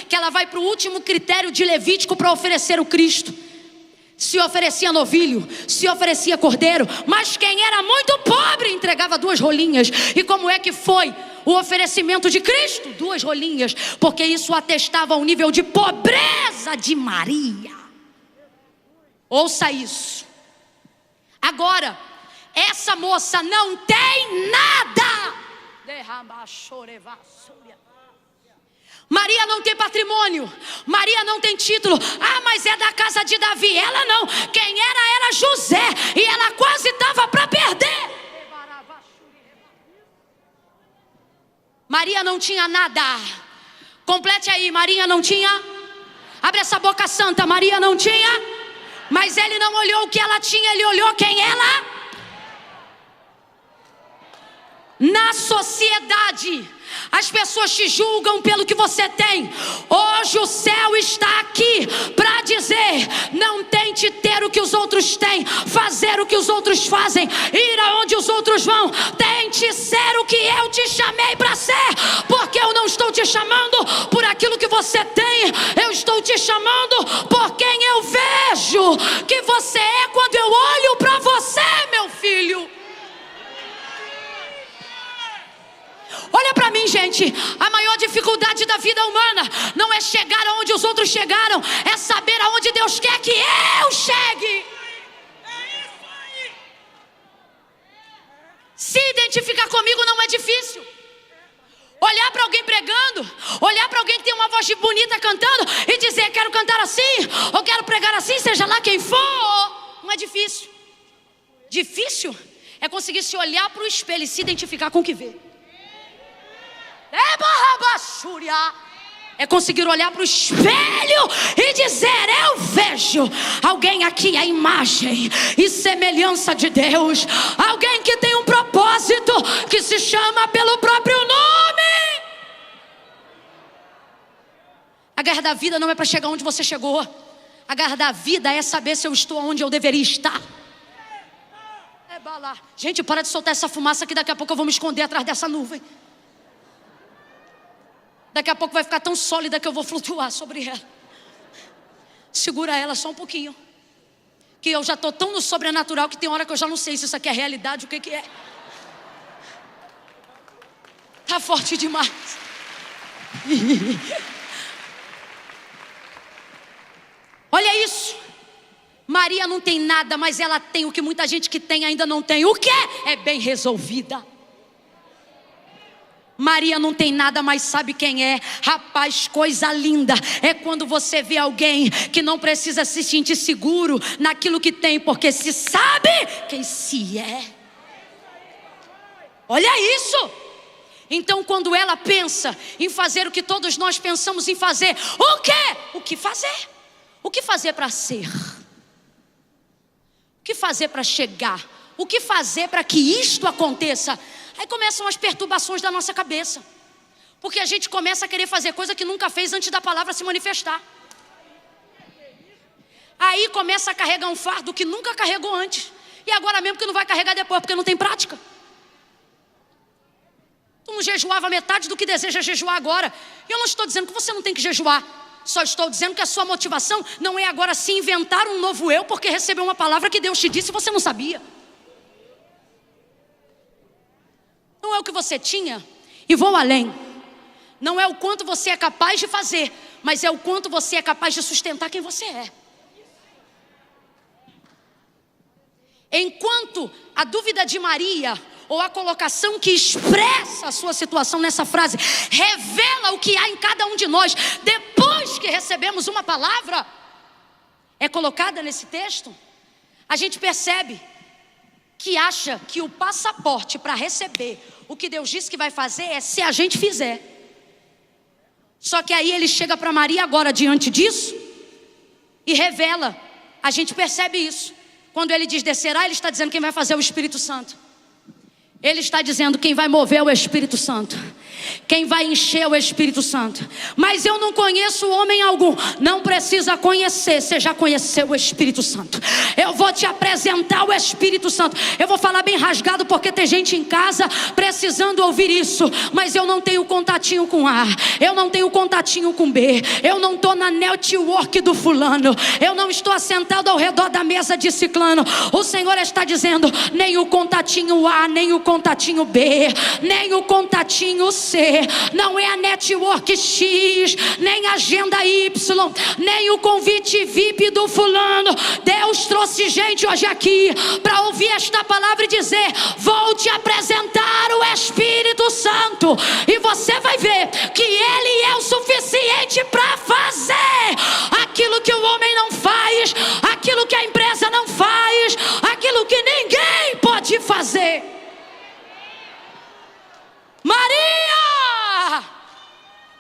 que ela vai para o último critério de Levítico para oferecer o Cristo. Se oferecia novilho, se oferecia cordeiro, mas quem era muito pobre entregava 2 rolinhas. E como é que foi o oferecimento de Cristo? 2 rolinhas, porque isso atestava o nível de pobreza de Maria. Ouça isso. Agora, essa moça não tem nada. Maria não tem patrimônio, Maria não tem título. Ah, mas é da casa de Davi. Ela não, quem era José, e ela quase estava para perder. Maria não tinha nada. Complete aí, Maria não tinha. Abre essa boca santa, Maria não tinha. Mas ele não olhou o que ela tinha, ele olhou quem ela. Na sociedade, as pessoas te julgam pelo que você tem. Hoje o céu está aqui para dizer: não tente ter o que os outros têm, fazer o que os outros fazem, ir aonde os outros vão. Tente ser o que eu te chamei para ser, porque eu não estou te chamando por aquilo que você tem, eu estou te chamando por quem eu vejo que você é quando eu olho para você, meu filho. Olha para mim, gente, a maior dificuldade da vida humana não é chegar aonde os outros chegaram, é saber aonde Deus quer que eu chegue. Se identificar comigo não é difícil. Olhar para alguém pregando, olhar para alguém que tem uma voz bonita cantando e dizer: quero cantar assim, ou quero pregar assim, seja lá quem for, não é difícil. Difícil é conseguir se olhar para o espelho e se identificar com o que vê. É conseguir olhar para o espelho e dizer: eu vejo alguém aqui, a imagem e semelhança de Deus, alguém que tem um propósito, que se chama pelo próprio nome. A guerra da vida não é para chegar onde você chegou. A guerra da vida é saber se eu estou onde eu deveria estar. Gente, para de soltar essa fumaça, que daqui a pouco eu vou me esconder atrás dessa nuvem. Daqui a pouco vai ficar tão sólida que eu vou flutuar sobre ela. Segura ela só um pouquinho, que eu já estou tão no sobrenatural que tem hora que eu já não sei se isso aqui é realidade, o que é. Está forte demais. Olha isso. Maria não tem nada, mas ela tem o que muita gente que tem ainda não tem. O que? É bem resolvida. Maria não tem nada, mas sabe quem é? Rapaz, coisa linda é quando você vê alguém que não precisa se sentir seguro naquilo que tem, porque se sabe quem se é. Olha isso. Então quando ela pensa em fazer o que todos nós pensamos em fazer, o quê? O que fazer? O que fazer para ser? O que fazer para chegar? O que fazer para que isto aconteça? Aí começam as perturbações da nossa cabeça, porque a gente começa a querer fazer coisa que nunca fez antes da palavra se manifestar. Aí começa a carregar um fardo que nunca carregou antes, e agora mesmo que não vai carregar depois, porque não tem prática. Tu não jejuava metade do que deseja jejuar agora. E eu não estou dizendo que você não tem que jejuar, só estou dizendo que a sua motivação não é agora se inventar um novo eu, porque recebeu uma palavra que Deus te disse e você não sabia. Não é o que você tinha, e vou além. Não é o quanto você é capaz de fazer, mas é o quanto você é capaz de sustentar quem você é. Enquanto a dúvida de Maria, ou a colocação que expressa a sua situação nessa frase, revela o que há em cada um de nós, depois que recebemos uma palavra, é colocada nesse texto, a gente percebe que acha que o passaporte para receber o que Deus disse que vai fazer é se a gente fizer. Só que aí ele chega para Maria agora diante disso e revela. A gente percebe isso. Quando ele diz descerá, ele está dizendo quem vai fazer é o Espírito Santo. Ele está dizendo quem vai mover é o Espírito Santo. Quem vai encher o Espírito Santo. Mas eu não conheço homem algum. Não precisa conhecer, você já conheceu o Espírito Santo. Eu vou te apresentar o Espírito Santo. Eu vou falar bem rasgado porque tem gente em casa precisando ouvir isso. Mas eu não tenho contatinho com A, eu não tenho contatinho com B, eu não estou na network do fulano, eu não estou assentado ao redor da mesa de ciclano. O Senhor está dizendo, nem o contatinho A, nem o contatinho B, nem o contatinho C, não é a network X, nem a agenda Y, nem o convite VIP do fulano. Deus trouxe gente hoje aqui para ouvir esta palavra e dizer, vou te apresentar o Espírito Santo, e você vai ver que Ele é o suficiente para fazer aquilo que o homem não faz, aquilo que a empresa não faz, aquilo que ninguém pode fazer. Maria,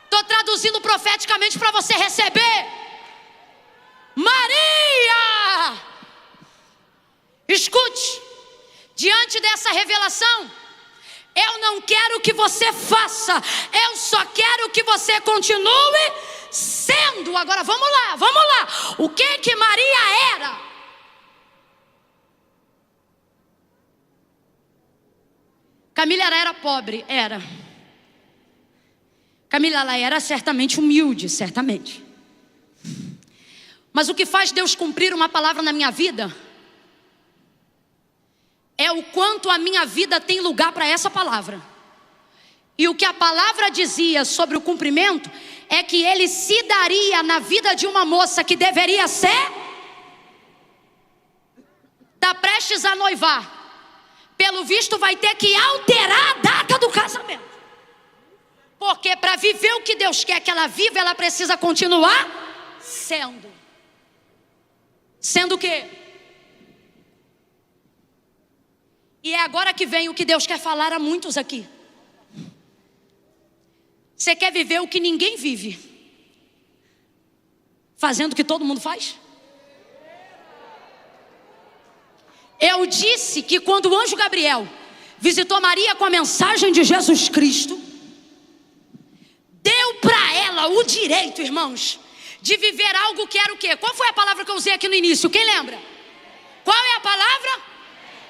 estou traduzindo profeticamente para você receber. Maria, escute, diante dessa revelação, eu não quero que você faça, eu só quero que você continue sendo. Agora vamos lá. O que Maria era? Camila era pobre, era. Camila, ela era certamente humilde, certamente. Mas o que faz Deus cumprir uma palavra na minha vida é o quanto a minha vida tem lugar para essa palavra. E o que a palavra dizia sobre o cumprimento é que Ele se daria na vida de uma moça que deveria ser, está prestes a noivar. Pelo visto vai ter que alterar a data do casamento. Porque para viver o que Deus quer que ela viva, ela precisa continuar sendo. Sendo o quê? E é agora que vem o que Deus quer falar a muitos aqui. Você quer viver o que ninguém vive, fazendo o que todo mundo faz? Eu disse que quando o anjo Gabriel visitou Maria com a mensagem de Jesus Cristo, deu para ela o direito, irmãos, de viver algo que era o quê? Qual foi a palavra que eu usei aqui no início? Quem lembra? Qual é a palavra?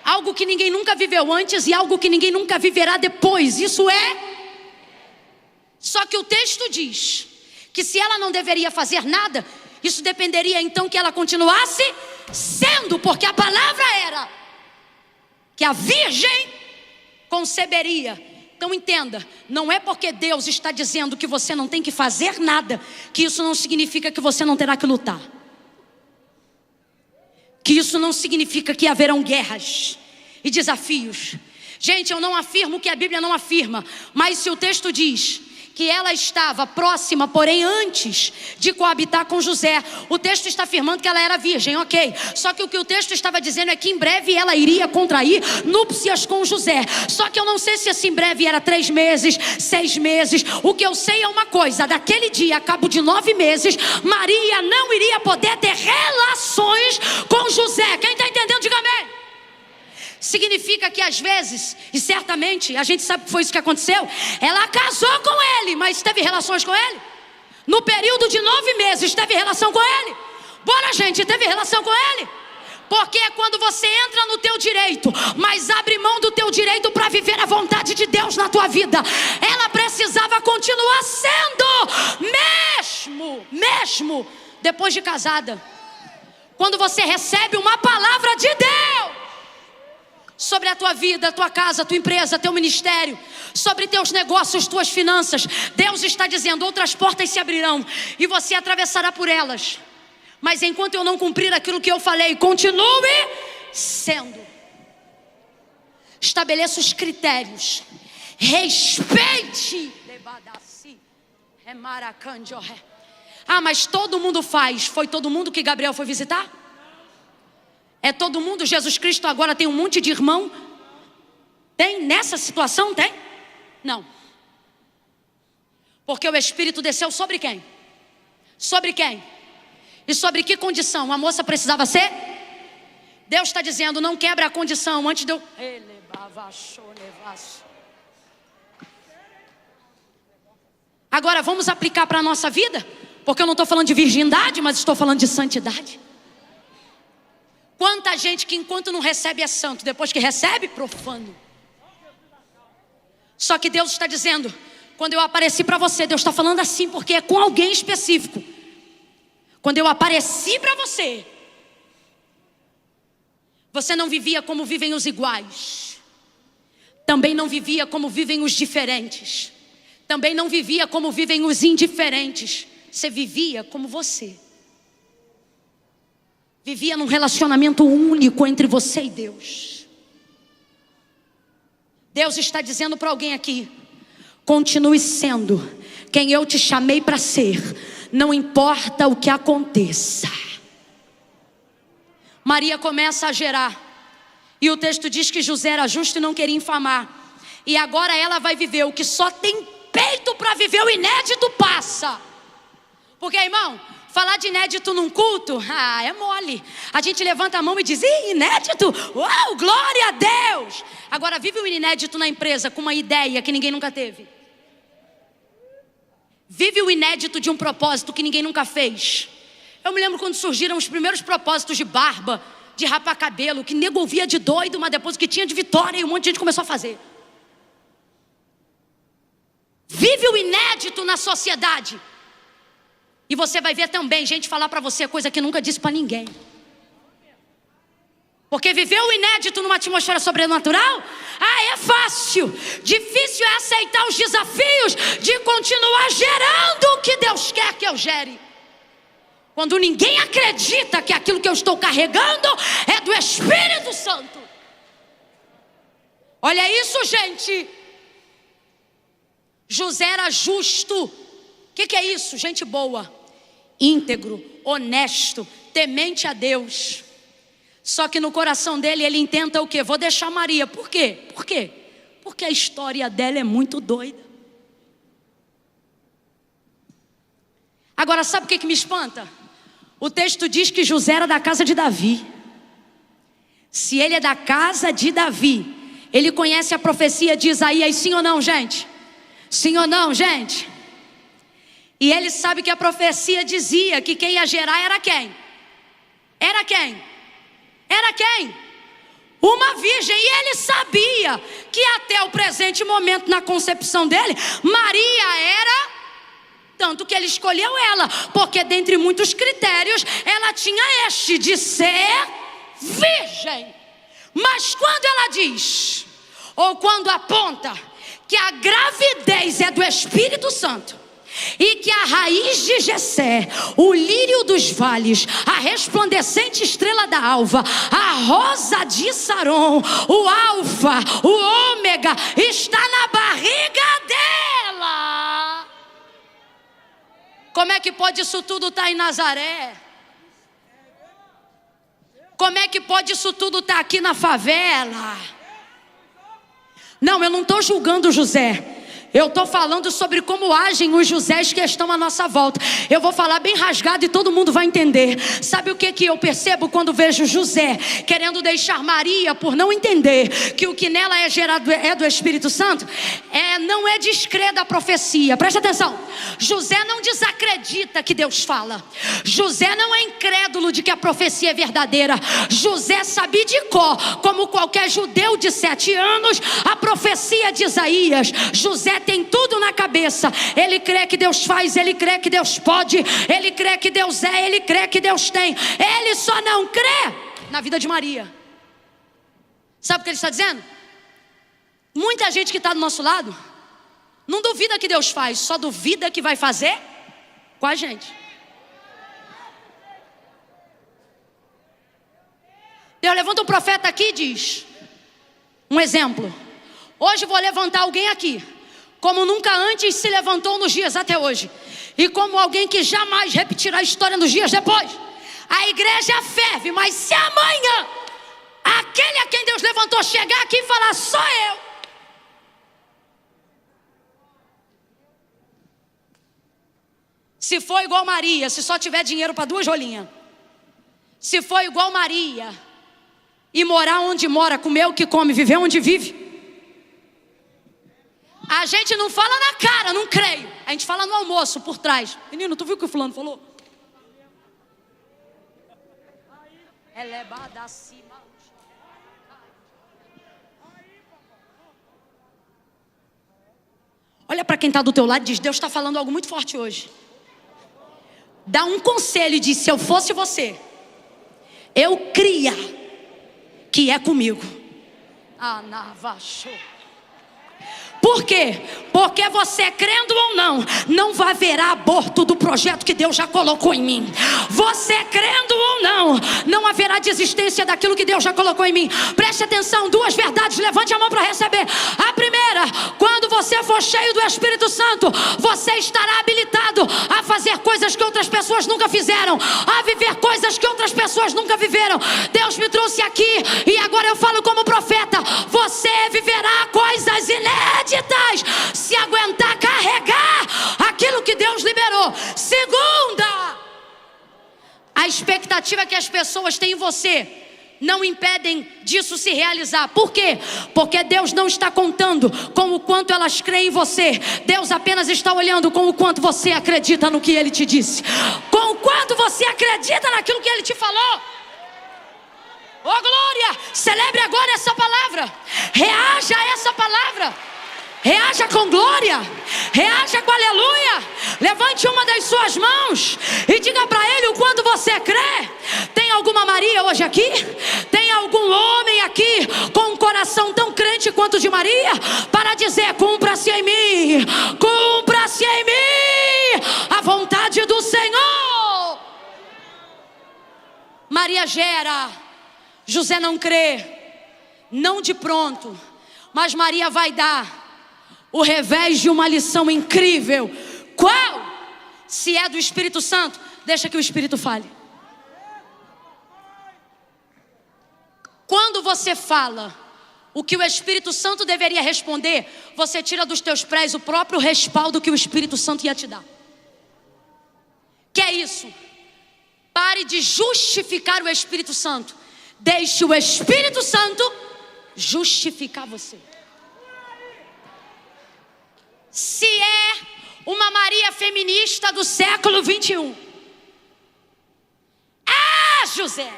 Algo que ninguém nunca viveu antes e algo que ninguém nunca viverá depois. Isso é. Só que o texto diz que se ela não deveria fazer nada, isso dependeria então que ela continuasse sendo, porque a palavra era que a virgem conceberia. Então entenda, não é porque Deus está dizendo que você não tem que fazer nada, que isso não significa que você não terá que lutar. Que isso não significa que haverão guerras e desafios. Gente, eu não afirmo que a Bíblia não afirma, mas se o texto diz que ela estava próxima, porém antes de coabitar com José, o texto está afirmando que ela era virgem, ok. Só que o que o texto estava dizendo é que em breve ela iria contrair núpcias com José. Só que eu não sei se esse em breve era 3 meses, 6 meses. O que eu sei é uma coisa: daquele dia, a cabo de 9 meses, Maria não iria poder ter relações com José. Quem está entendendo, diga amém. Significa que às vezes, e certamente a gente sabe que foi isso que aconteceu, ela casou com ele, mas teve relações com ele? No período de 9 meses teve relação com ele? Bora, gente, teve relação com ele? Porque é quando você entra no teu direito, mas abre mão do teu direito para viver a vontade de Deus na tua vida. Ela precisava continuar sendo, mesmo depois de casada. Quando você recebe uma palavra de Deus sobre a tua vida, a tua casa, a tua empresa, teu ministério, sobre teus negócios, tuas finanças, Deus está dizendo: outras portas se abrirão e você atravessará por elas. Mas enquanto eu não cumprir aquilo que eu falei, continue sendo. Estabeleça os critérios. Respeite. Ah, mas todo mundo faz. Foi todo mundo que Gabriel foi visitar? É todo mundo? Jesus Cristo agora tem um monte de irmão? Tem? Nessa situação tem? Não. Porque o Espírito desceu sobre quem? Sobre quem? E sobre que condição a moça precisava ser? Deus está dizendo: não quebra a condição antes de eu... Agora vamos aplicar para a nossa vida, porque eu não estou falando de virgindade, mas estou falando de santidade. Quanta gente que enquanto não recebe é santo, depois que recebe, profano. Só que Deus está dizendo, quando eu apareci para você, Deus está falando assim, porque é com alguém específico. Quando eu apareci para você, você não vivia como vivem os iguais. Também não vivia como vivem os diferentes. Também não vivia como vivem os indiferentes. Você vivia como você. Vivia num relacionamento único entre você e Deus. Deus está dizendo para alguém aqui: continue sendo quem eu te chamei para ser, não importa o que aconteça. Maria começa a gerar, e o texto diz que José era justo e não queria infamar. E agora ela vai viver o que só tem peito para viver, o inédito passa. Porque, irmão, falar de inédito num culto, é mole. A gente levanta a mão e diz: inédito? Uau, glória a Deus! Agora vive o inédito na empresa com uma ideia que ninguém nunca teve. Vive o inédito de um propósito que ninguém nunca fez. Eu me lembro quando surgiram os primeiros propósitos de barba, de rapar cabelo, que nego ouvia de doido, mas depois que tinha de vitória, e um monte de gente começou a fazer. Vive o inédito na sociedade. E você vai ver também gente falar para você coisa que nunca disse para ninguém. Porque viver o inédito numa atmosfera sobrenatural, é fácil. Difícil é aceitar os desafios de continuar gerando o que Deus quer que eu gere. Quando ninguém acredita que aquilo que eu estou carregando é do Espírito Santo. Olha isso, gente. José era justo. O que é isso? Gente boa, íntegro, honesto, temente a Deus. Só que no coração dele ele intenta o quê? Vou deixar Maria. Por quê? Por quê? Porque a história dela é muito doida. Agora sabe o que me espanta? O texto diz que José era da casa de Davi. Se ele é da casa de Davi, ele conhece a profecia de Isaías, sim ou não, gente? Sim ou não, gente? E ele sabe que a profecia dizia que quem ia gerar era quem? Era quem? Era quem? Uma virgem. E ele sabia que até o presente momento, na concepção dele, Maria era... Tanto que ele escolheu ela, porque dentre muitos critérios, ela tinha este de ser virgem. Mas quando ela diz, ou quando aponta, que a gravidez é do Espírito Santo, e que a raiz de Jessé, o lírio dos vales, a resplandecente estrela da alva, a rosa de Saron, o alfa, o ômega, está na barriga dela. Como é que pode isso tudo estar em Nazaré? Como é que pode isso tudo estar aqui na favela? Não, eu não estou julgando José. Eu estou falando sobre como agem os Josés que estão à nossa volta. Eu vou falar bem rasgado e todo mundo vai entender. Sabe o que eu percebo quando vejo José querendo deixar Maria por não entender que o que nela é gerado é do Espírito Santo? Não é descrer da profecia. Presta atenção. José não desacredita que Deus fala. José não é incrédulo de que a profecia é verdadeira. José sabia de cor, como qualquer judeu de 7 anos, a profecia de Isaías. José tem tudo na cabeça. Ele crê que Deus faz, ele crê que Deus pode, ele crê que Deus é, ele crê que Deus tem. Ele só não crê na vida de Maria. Sabe o que ele está dizendo? Muita gente que está do nosso lado não duvida que Deus faz, só duvida que vai fazer com a gente. Deus levanta um profeta aqui e diz, um exemplo: hoje vou levantar alguém aqui como nunca antes se levantou nos dias até hoje, e como alguém que jamais repetirá a história nos dias depois. A igreja ferve, mas se amanhã aquele a quem Deus levantou chegar aqui e falar, sou eu, se for igual Maria, se só tiver dinheiro para 2 rolinhas, se for igual Maria e morar onde mora, comer o que come, viver onde vive, A gente não fala na cara, não creio. A gente fala no almoço, por trás. Menino, tu viu o que o fulano falou? Olha para quem está do teu lado e diz: Deus está falando algo muito forte hoje. Dá um conselho e diz: se eu fosse você, eu cria que é comigo. Por quê? Porque você, crendo ou não vai haverá aborto do projeto que Deus já colocou em mim. Você, crendo ou não haverá desistência daquilo que Deus já colocou em mim. Preste atenção, 2 verdades, levante a mão para receber. A primeira: quando você for cheio do Espírito Santo, você estará habilitado a fazer coisas que outras pessoas nunca fizeram, a viver coisas que outras pessoas nunca viveram. Deus me trouxe aqui e agora eu falo como profeta: você viverá coisas inéditas se aguentar carregar aquilo que Deus liberou. Segunda, a expectativa que as pessoas têm em você não impedem disso se realizar. Por quê? Porque Deus não está contando com o quanto elas creem em você. Deus apenas está olhando com o quanto você acredita no que Ele te disse, com o quanto você acredita naquilo que Ele te falou. Oh glória, celebre agora essa palavra, reaja a essa palavra, reaja com glória, reaja com aleluia. Levante uma das suas mãos e diga para Ele o quanto você crê. Tem alguma Maria hoje aqui? Tem algum homem aqui com um coração tão crente quanto o de Maria, para dizer: cumpra-se em mim, cumpra-se em mim a vontade do Senhor. Maria gera, José não crê, não de pronto, mas Maria vai dar o revés de uma lição incrível. Qual? Se é do Espírito Santo, deixa que o Espírito fale. Quando você fala o que o Espírito Santo deveria responder, você tira dos teus pés o próprio respaldo que o Espírito Santo ia te dar. Que é isso? Pare de justificar o Espírito Santo. Deixe o Espírito Santo justificar você. Se é uma Maria feminista do século 21, José,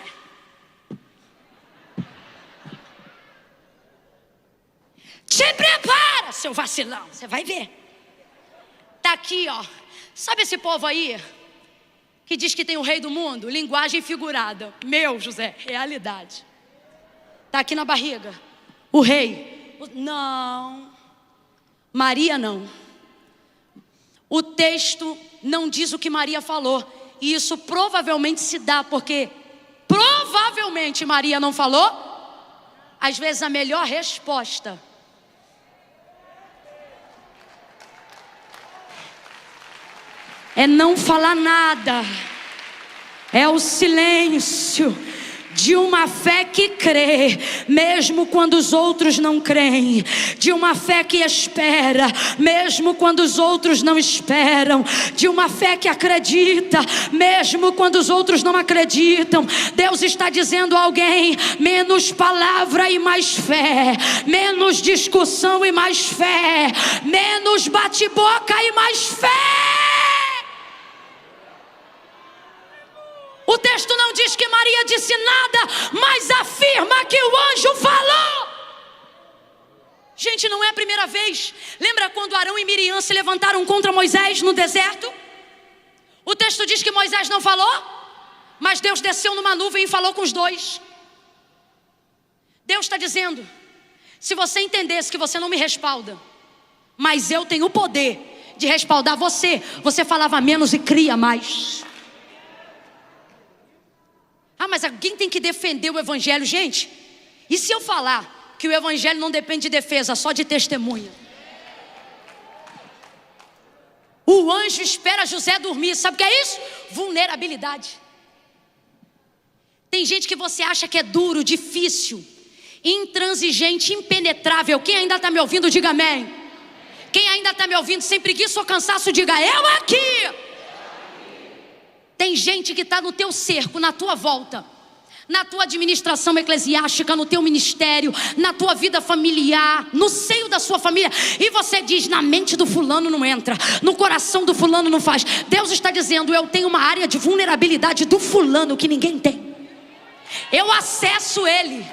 te prepara, seu vacilão, você vai ver. Tá aqui, ó. Sabe esse povo aí que diz que tem o rei do mundo? Linguagem figurada. Meu, José, realidade. Tá aqui na barriga. O rei. Não. Maria não. O texto não diz o que Maria falou. E isso provavelmente se dá porque provavelmente Maria não falou. Às vezes a melhor resposta é não falar nada. É o silêncio de uma fé que crê, mesmo quando os outros não creem. De uma fé que espera, mesmo quando os outros não esperam. De uma fé que acredita, mesmo quando os outros não acreditam. Deus está dizendo a alguém: menos palavra e mais fé, menos discussão e mais fé, menos bate-boca e mais fé. O texto não diz que Maria disse nada, mas afirma que o anjo falou. Gente, não é a primeira vez. Lembra quando Arão e Miriam se levantaram contra Moisés no deserto? O texto diz que Moisés não falou, mas Deus desceu numa nuvem e falou com os dois. Deus está dizendo: se você entendesse que você não me respalda, mas eu tenho o poder de respaldar você, você falava menos e cria mais. Mas alguém tem que defender o evangelho. Gente, e se eu falar que o evangelho não depende de defesa, só de testemunha? O anjo espera José dormir. Sabe o que é isso? Vulnerabilidade. Tem gente que você acha que é duro, difícil, intransigente, impenetrável. Quem ainda está me ouvindo, diga amém. Quem ainda está me ouvindo sem preguiça ou cansaço, diga eu aqui. Tem gente que está no teu cerco, na tua volta, na tua administração eclesiástica, no teu ministério, na tua vida familiar, no seio da sua família, e você diz: na mente do fulano não entra, no coração do fulano não faz. Deus está dizendo: eu tenho uma área de vulnerabilidade do fulano que ninguém tem. Eu acesso ele.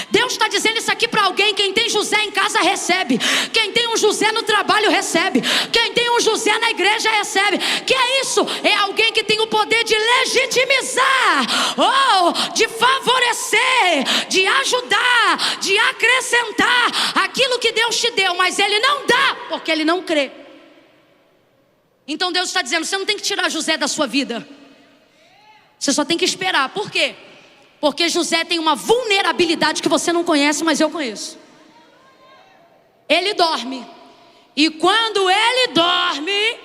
Deus está dizendo isso aqui para alguém. Quem tem José em casa recebe. Quem tem um José no trabalho recebe. Quem tem um José na igreja recebe. Que é isso? É alguém que tem o poder de legitimizar, de favorecer, de ajudar, de acrescentar aquilo que Deus te deu, mas ele não dá porque ele não crê. Então Deus está dizendo: você não tem que tirar José da sua vida, você só tem que esperar. Por quê? Porque José tem uma vulnerabilidade que você não conhece, mas eu conheço. Ele dorme. E quando ele dorme,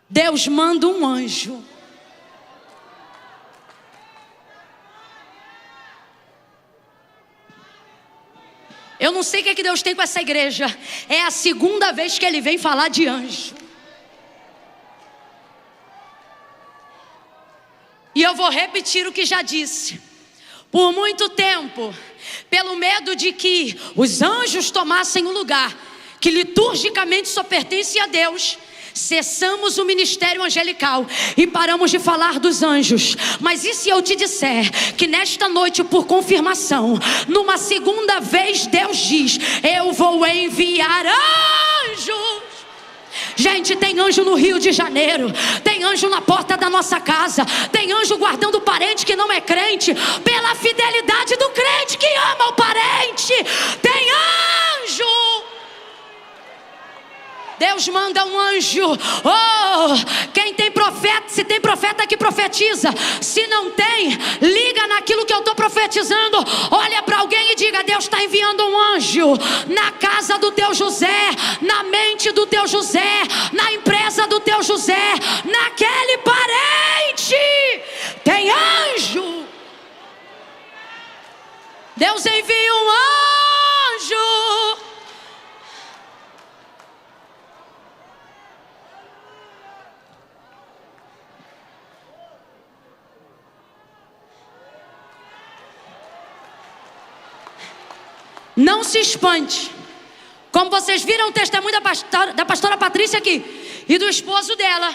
Deus manda um anjo. Eu não sei o que Deus tem com essa igreja. É a segunda vez que ele vem falar de anjo. E eu vou repetir o que já disse. Por muito tempo, pelo medo de que os anjos tomassem o lugar que liturgicamente só pertence a Deus, cessamos o ministério angelical e paramos de falar dos anjos. Mas e se eu te disser que nesta noite, por confirmação, numa segunda vez Deus diz: eu vou enviar anjos. Gente, tem anjo no Rio de Janeiro, tem anjo na porta da nossa casa, tem anjo guardando o parente que não é crente, pela fidelidade do crente que ama o parente. Tem anjo. Deus manda um anjo. Quem tem profeta, se tem profeta que profetiza, se não tem, liga naquilo que eu estou profetizando. Olha para alguém e diga: Deus está enviando um anjo na casa do teu José, na mente do teu José, na empresa do teu José, naquele parente. Tem anjo. Deus envia um anjo. Não se espante. Como vocês viram o testemunho da pastora Patrícia aqui e do esposo dela,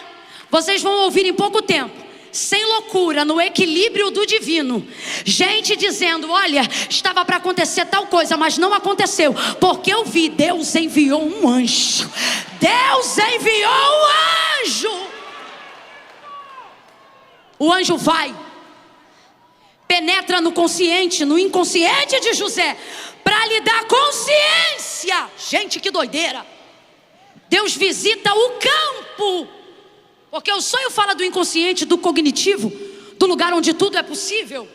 vocês vão ouvir em pouco tempo, sem loucura, no equilíbrio do divino, gente dizendo: olha, estava para acontecer tal coisa, mas não aconteceu, porque eu vi, Deus enviou um anjo. Deus enviou um anjo. O anjo vai, penetra no consciente, no inconsciente de José, para lhe dar consciência. Gente, que doideira. Deus visita o campo, porque o sonho fala do inconsciente, do cognitivo, do lugar onde tudo é possível.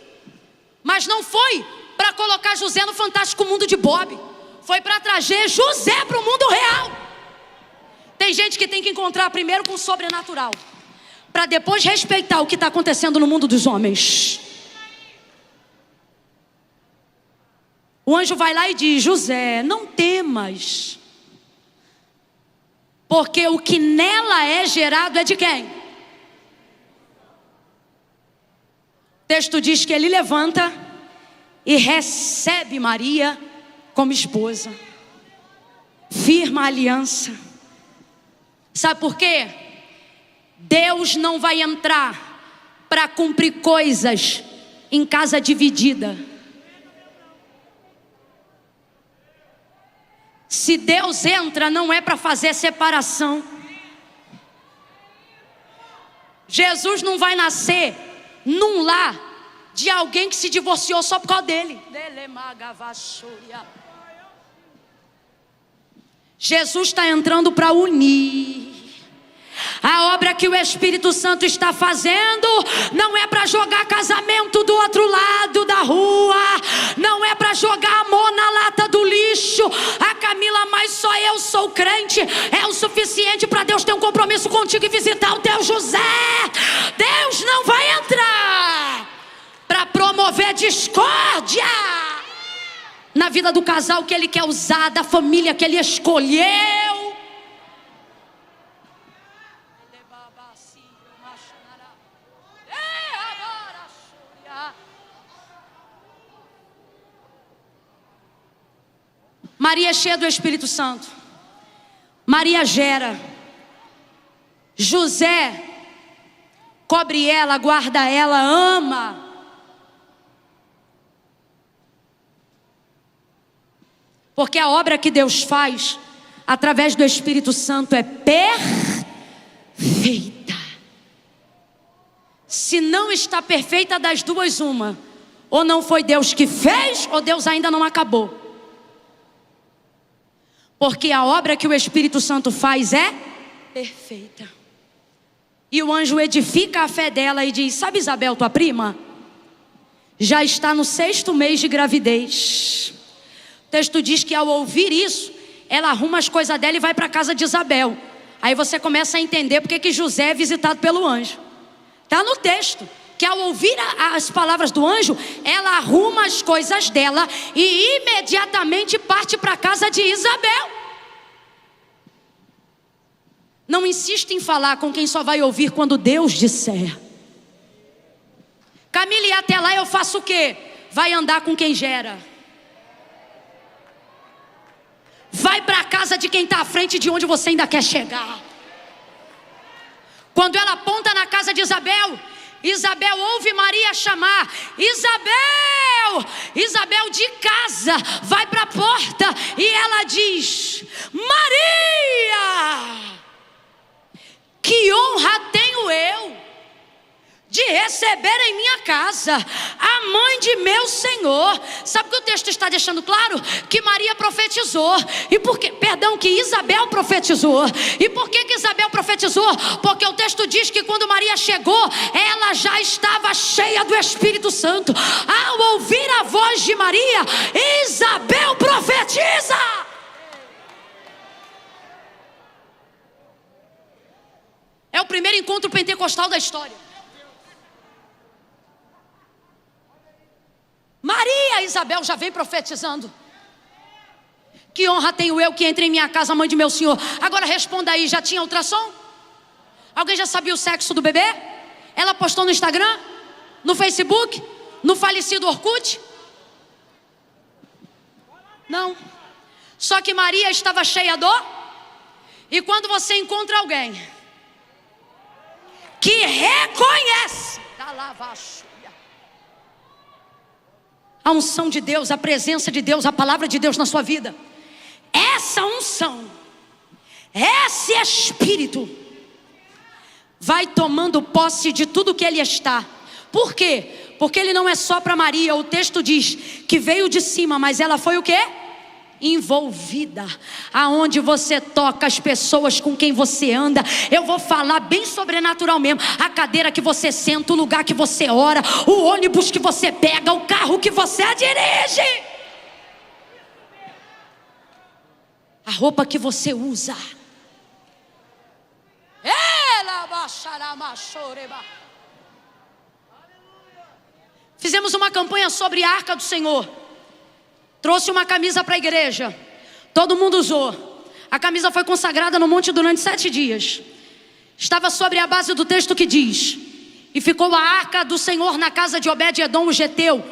Mas não foi para colocar José no fantástico mundo de Bob, foi para trazer José para o mundo real. Tem gente que tem que encontrar primeiro com o sobrenatural, para depois respeitar o que está acontecendo no mundo dos homens. O anjo vai lá e diz: José, não temas, porque o que nela é gerado é de quem? O texto diz que ele levanta e recebe Maria como esposa, firma a aliança. Sabe por quê? Deus não vai entrar para cumprir coisas em casa dividida. Se Deus entra, não é para fazer separação. Jesus não vai nascer num lar de alguém que se divorciou só por causa dele. Jesus está entrando para unir. A obra que o Espírito Santo está fazendo não é para jogar casamento do outro lado da rua, não é para jogar amor na lata do lixo. A Camila, mas só eu sou crente, é o suficiente para Deus ter um compromisso contigo e visitar o teu José. Deus não vai entrar para promover discórdia na vida do casal que Ele quer usar, da família que Ele escolheu. Maria é cheia do Espírito Santo. Maria gera. José cobre ela, guarda ela, ama. Porque a obra que Deus faz através do Espírito Santo é perfeita. Se não está perfeita, das duas uma: ou não foi Deus que fez, ou Deus ainda não acabou. Porque a obra que o Espírito Santo faz é perfeita. E o anjo edifica a fé dela e diz: sabe Isabel, tua prima? Já está no 6º mês de gravidez. O texto diz que ao ouvir isso, ela arruma as coisas dela e vai para a casa de Isabel. Aí você começa a entender porque que José é visitado pelo anjo. Está no texto que ao ouvir as palavras do anjo, ela arruma as coisas dela e imediatamente parte para a casa de Isabel. Não insiste em falar com quem só vai ouvir quando Deus disser. Camila, e até lá eu faço o quê? Vai andar com quem gera. Vai para a casa de quem está à frente de onde você ainda quer chegar. Quando ela aponta na casa de Isabel, Isabel ouve Maria chamar: Isabel! Isabel de casa vai para a porta e ela diz: Maria! Que honra tenho eu de receber em minha casa a mãe de meu Senhor. Sabe o que o texto está deixando claro? Que Maria profetizou. E por que, que Isabel profetizou. E por que Isabel profetizou? Porque o texto diz que quando Maria chegou, ela já estava cheia do Espírito Santo. Ao ouvir a voz de Maria, Isabel profetiza. É o primeiro encontro pentecostal da história. Maria, Isabel já vem profetizando. Que honra tenho eu que entre em minha casa, mãe de meu Senhor. Agora responda aí, já tinha ultrassom? Alguém já sabia o sexo do bebê? Ela postou no Instagram? No Facebook? No falecido Orkut? Não. Só que Maria estava cheia do... E quando você encontra alguém que reconhece a unção de Deus, a presença de Deus, a palavra de Deus na sua vida, essa unção, esse Espírito vai tomando posse de tudo que ele está. Por quê? Porque ele não é só para Maria. O texto diz que veio de cima, mas ela foi o quê? Envolvida. Aonde você toca, as pessoas com quem você anda. Eu vou falar bem sobrenatural mesmo. A cadeira que você senta, o lugar que você ora, o ônibus que você pega, o carro que você dirige, a roupa que você usa. Fizemos uma campanha sobre a Arca do Senhor. Trouxe uma camisa para a igreja. Todo mundo usou. A camisa foi consagrada no monte durante 7 dias. Estava sobre a base do texto que diz: e ficou a arca do Senhor na casa de Obed-edom o geteu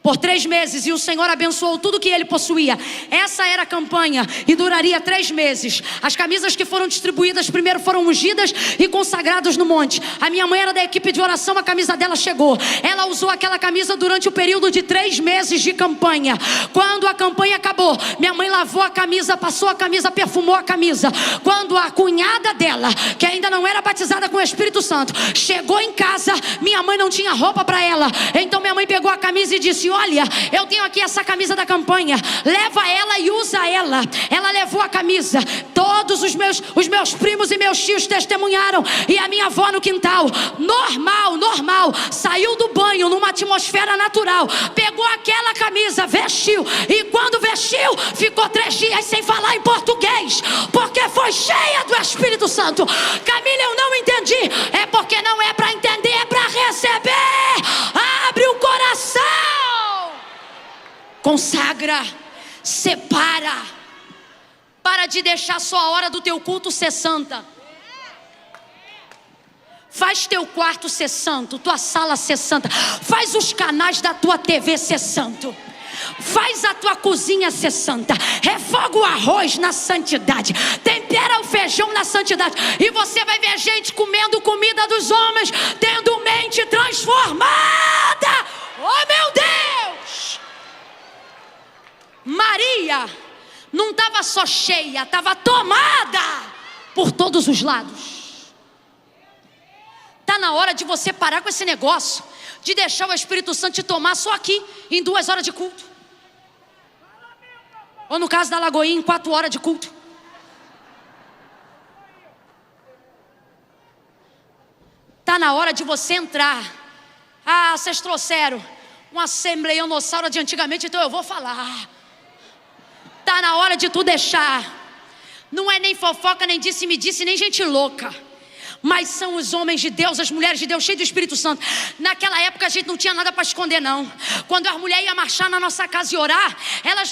por 3 meses, e o Senhor abençoou tudo que ele possuía. Essa era a campanha e duraria 3 meses. As camisas que foram distribuídas primeiro foram ungidas e consagradas no monte. A minha mãe era da equipe de oração, a camisa dela chegou. Ela usou aquela camisa durante o período de 3 meses de campanha. Quando a campanha acabou, minha mãe lavou a camisa, passou a camisa, perfumou a camisa. Quando a cunhada dela, que ainda não era batizada com o Espírito Santo, chegou em casa, minha mãe não tinha roupa para ela. Então minha mãe pegou a camisa e disse: olha, eu tenho aqui essa camisa da campanha, leva ela e usa ela. Ela levou a camisa. Todos os meus primos e meus tios testemunharam. E a minha avó no quintal, normal, saiu do banho numa atmosfera natural, pegou aquela camisa, vestiu, e quando vestiu, ficou 3 dias sem falar em português, porque foi cheia do Espírito Santo. Camila, eu não entendi. É porque não é para entender, é para receber. Abre o coração, consagra, separa. Para de deixar só a hora do teu culto ser santa. Faz teu quarto ser santo, tua sala ser santa. Faz os canais da tua TV ser santo. Faz a tua cozinha ser santa. Refoga o arroz na santidade. Tempera o feijão na santidade. E você vai ver gente comendo comida dos homens, tendo mente transformada. Oh, meu Deus! Maria não estava só cheia, estava tomada por todos os lados. Está na hora de você parar com esse negócio de deixar o Espírito Santo te tomar só aqui, em 2 horas de culto. Ou no caso da Lagoinha, em 4 horas de culto. Está na hora de você entrar. Ah, vocês trouxeram um assembleionossauro de antigamente, então eu vou falar. Está na hora de tu deixar. Não é nem fofoca, nem disse-me-disse, nem gente louca. Mas são os homens de Deus, as mulheres de Deus, cheios do Espírito Santo. Naquela época a gente não tinha nada para esconder, não. Quando as mulheres iam marchar na nossa casa e orar, elas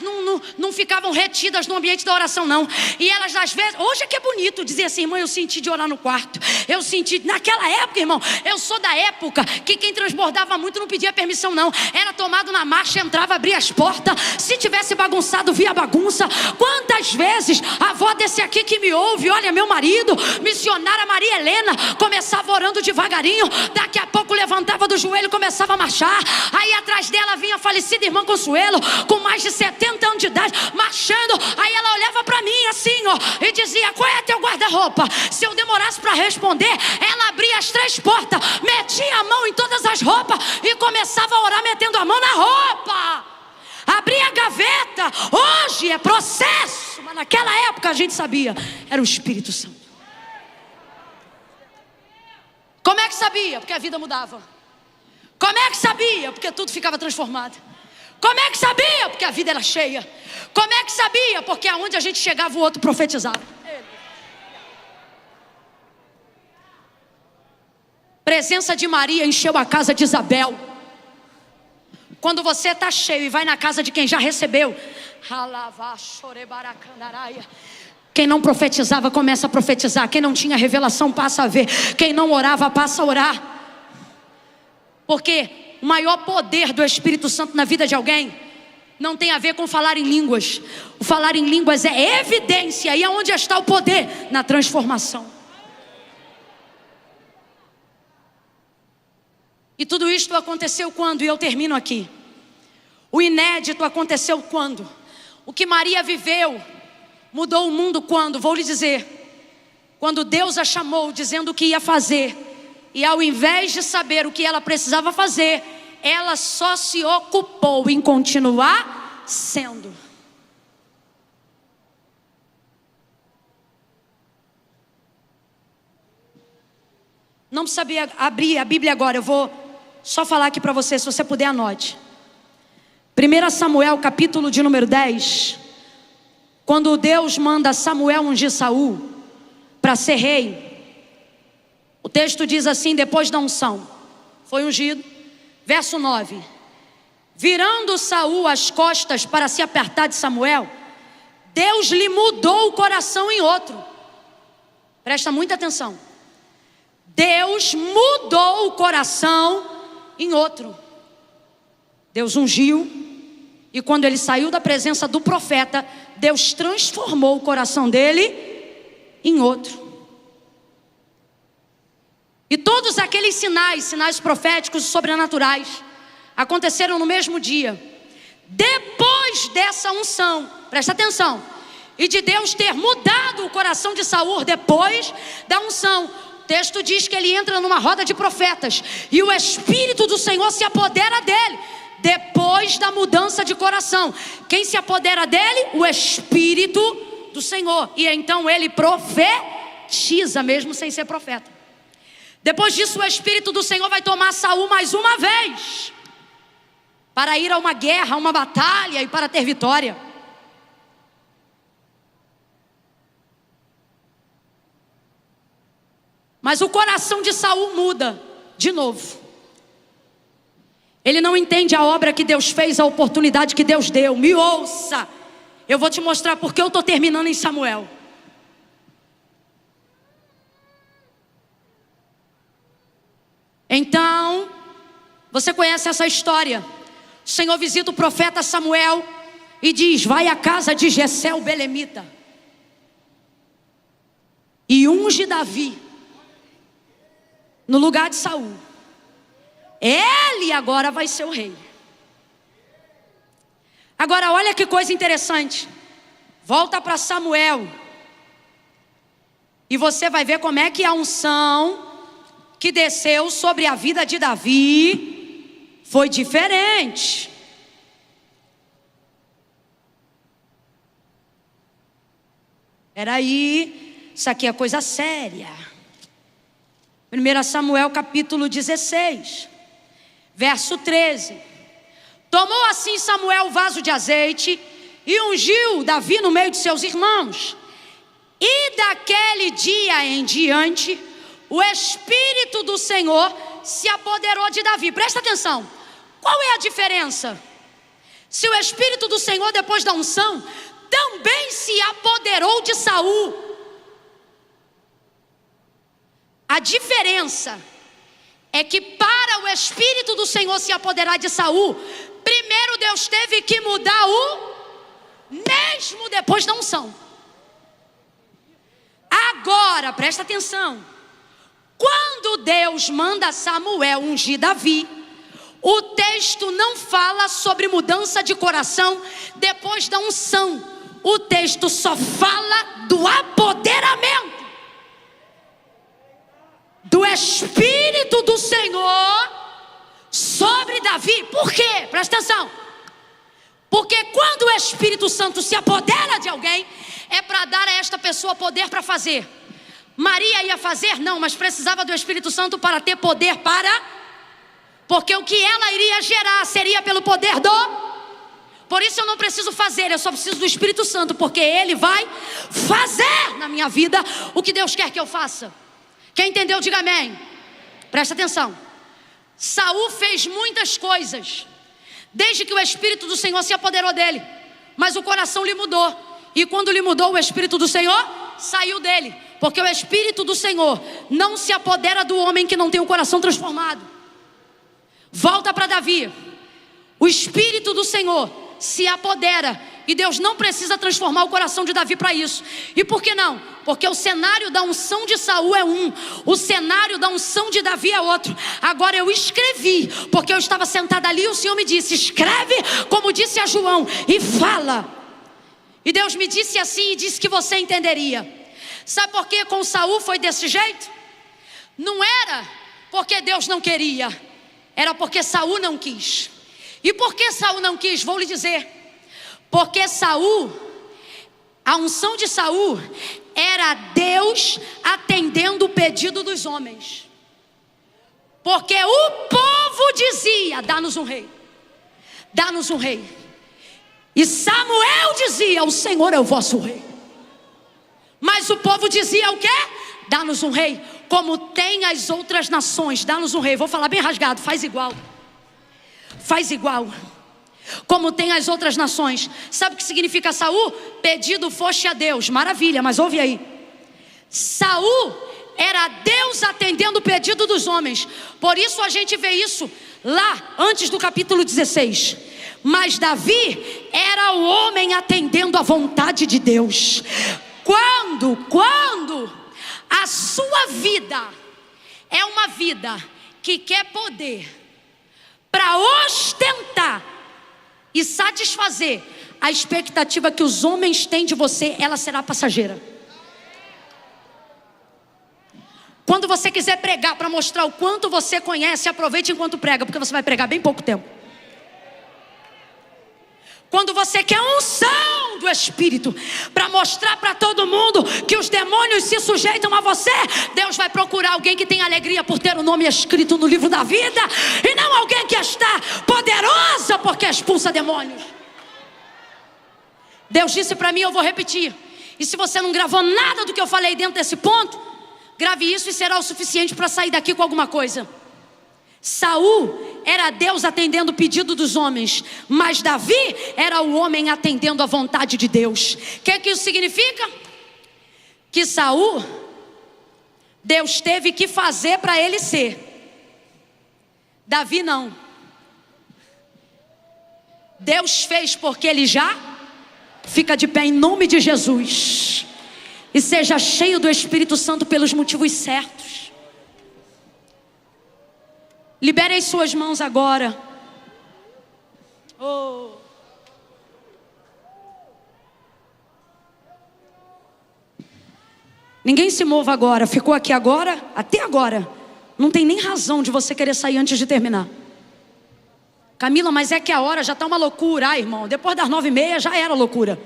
não ficavam retidas no ambiente da oração, não. E elas às vezes, hoje é que é bonito dizer assim, irmão, eu senti de orar no quarto. Eu senti, naquela época, irmão, eu sou da época que quem transbordava muito não pedia permissão, não. Era tomado na marcha, entrava, abria as portas. Se tivesse bagunçado, via bagunça. Quantas vezes a avó desse aqui que me ouve, olha, meu marido, missionária Maria Helena, começava orando devagarinho, daqui a pouco levantava do joelho, começava a marchar. Aí atrás dela vinha a falecida irmã Consuelo, com mais de 70 anos de idade, marchando. Aí ela olhava para mim assim, ó, e dizia, qual é teu guarda-roupa? Se eu demorasse para responder, ela abria as 3 portas, metia a mão em todas as roupas e começava a orar metendo a mão na roupa. Abria a gaveta. Hoje é processo, mas naquela época a gente sabia, era o Espírito Santo. Como é que sabia? Porque a vida mudava. Como é que sabia? Porque tudo ficava transformado. Como é que sabia? Porque a vida era cheia. Como é que sabia? Porque aonde a gente chegava o outro profetizava. Presença de Maria encheu a casa de Isabel. Quando você está cheio e vai na casa de quem já recebeu, quem não profetizava começa a profetizar. Quem não tinha revelação passa a ver. Quem não orava passa a orar. Porque o maior poder do Espírito Santo na vida de alguém não tem a ver com falar em línguas. O falar em línguas é evidência. E aonde está o poder? Na transformação. E tudo isto aconteceu quando? E eu termino aqui. O inédito aconteceu quando? O que Maria viveu mudou o mundo quando? Vou lhe dizer. Quando Deus a chamou dizendo o que ia fazer. E ao invés de saber o que ela precisava fazer, ela só se ocupou em continuar sendo. Não precisa abrir a Bíblia agora. Eu vou só falar aqui para você, se você puder anote. 1 Samuel capítulo de número 10. Quando Deus manda Samuel ungir Saul para ser rei, o texto diz assim, depois da unção, foi ungido, verso 9: virando Saul as costas para se apartar de Samuel, Deus lhe mudou o coração em outro. Presta muita atenção. Deus mudou o coração em outro. Deus ungiu, e quando ele saiu da presença do profeta, Deus transformou o coração dele em outro. E todos aqueles sinais proféticos e sobrenaturais, aconteceram no mesmo dia. Depois dessa unção, presta atenção, e de Deus ter mudado o coração de Saul depois da unção, o texto diz que ele entra numa roda de profetas, e o Espírito do Senhor se apodera dele. Depois da mudança de coração, quem se apodera dele? O Espírito do Senhor. E então ele profetiza mesmo sem ser profeta. Depois disso, o Espírito do Senhor vai tomar Saul mais uma vez, para ir a uma guerra, a uma batalha e para ter vitória. Mas o coração de Saul muda de novo. Ele não entende a obra que Deus fez, a oportunidade que Deus deu. Me ouça. Eu vou te mostrar porque eu estou terminando em Samuel. Então, você conhece essa história. o Senhor visita o profeta Samuel e diz: vai à casa de Jessé o belemita e unge Davi no lugar de Saul. Ele agora vai ser o rei. Agora olha que coisa interessante. Volta para Samuel e você vai ver como é que a unção que desceu sobre a vida de Davi foi diferente. Peraí, isso aqui é coisa séria. 1 Samuel capítulo 16, verso 13. Tomou assim Samuel o vaso de azeite e ungiu Davi no meio de seus irmãos. E daquele dia em diante, o Espírito do Senhor se apoderou de Davi. Presta atenção, qual é a diferença? Se o Espírito do Senhor, depois da unção, também se apoderou de Saul. A diferença é que para o Espírito do Senhor se apoderar de Saul, primeiro Deus teve que mudar o mesmo depois da unção. Agora, presta atenção, quando Deus manda Samuel ungir Davi, o texto não fala sobre mudança de coração depois da unção. O texto só fala do apoderamento do Espírito do Senhor sobre Davi. Por quê? Presta atenção. Porque quando o Espírito Santo se apodera de alguém, é para dar a esta pessoa poder para fazer. Maria ia fazer? Não, mas precisava do Espírito Santo para ter poder para... Porque o que ela iria gerar seria pelo poder do... Por isso eu não preciso fazer, eu só preciso do Espírito Santo, porque Ele vai fazer na minha vida o que Deus quer que eu faça. Quem entendeu, diga amém. Presta atenção. Saul fez muitas coisas desde que o Espírito do Senhor se apoderou dele, mas o coração lhe mudou. E quando lhe mudou, o Espírito do Senhor saiu dele, porque o Espírito do Senhor não se apodera do homem que não tem o coração transformado. Volta para Davi. O Espírito do Senhor se apodera e Deus não precisa transformar o coração de Davi para isso. E por que não? Porque o cenário da unção de Saul é um, o cenário da unção de Davi é outro. Agora eu escrevi, porque eu estava sentada ali e o Senhor me disse: escreve como disse a João e fala. E Deus me disse assim e disse que você entenderia. Sabe por que com Saul foi desse jeito? Não era porque Deus não queria, era porque Saul não quis. E por que Saul não quis? Vou lhe dizer. Porque Saul, a unção de Saul era Deus atendendo o pedido dos homens. Porque o povo dizia: dá-nos um rei, dá-nos um rei. E Samuel dizia: o Senhor é o vosso rei. Mas o povo dizia o quê? Dá-nos um rei, como tem as outras nações. Dá-nos um rei. Vou falar bem rasgado, faz igual. Faz igual, como tem as outras nações. Sabe o que significa Saul? Pedido foste a Deus. Maravilha, mas ouve aí. Saul era Deus atendendo o pedido dos homens. Por isso a gente vê isso lá antes do capítulo 16. Mas Davi era o homem atendendo a vontade de Deus. Quando a sua vida é uma vida que quer poder para ostentar e satisfazer a expectativa que os homens têm de você, ela será passageira. Quando você quiser pregar para mostrar o quanto você conhece, aproveite enquanto prega, porque você vai pregar bem pouco tempo. Quando você quer unção do Espírito para mostrar para todo mundo que os demônios se sujeitam a você, Deus vai procurar alguém que tem alegria por ter o nome escrito no livro da vida, e não alguém que está poderosa porque expulsa demônios. Deus disse para mim, eu vou repetir, e se você não gravou nada do que eu falei dentro desse ponto, grave isso e será o suficiente para sair daqui com alguma coisa. Saul era Deus atendendo o pedido dos homens, mas Davi era o homem atendendo a vontade de Deus. O que isso significa? Que Saul, Deus teve que fazer para ele ser. Davi não. Deus fez porque Ele já. Fica de pé em nome de Jesus. E seja cheio do Espírito Santo pelos motivos certos. Libere as suas mãos agora. Oh. Ninguém se mova agora. Ficou aqui agora, até agora. Não tem nem razão de você querer sair antes de terminar. Camila, mas é que a hora já está uma loucura. Ah, irmão, depois das 9h30 já era loucura.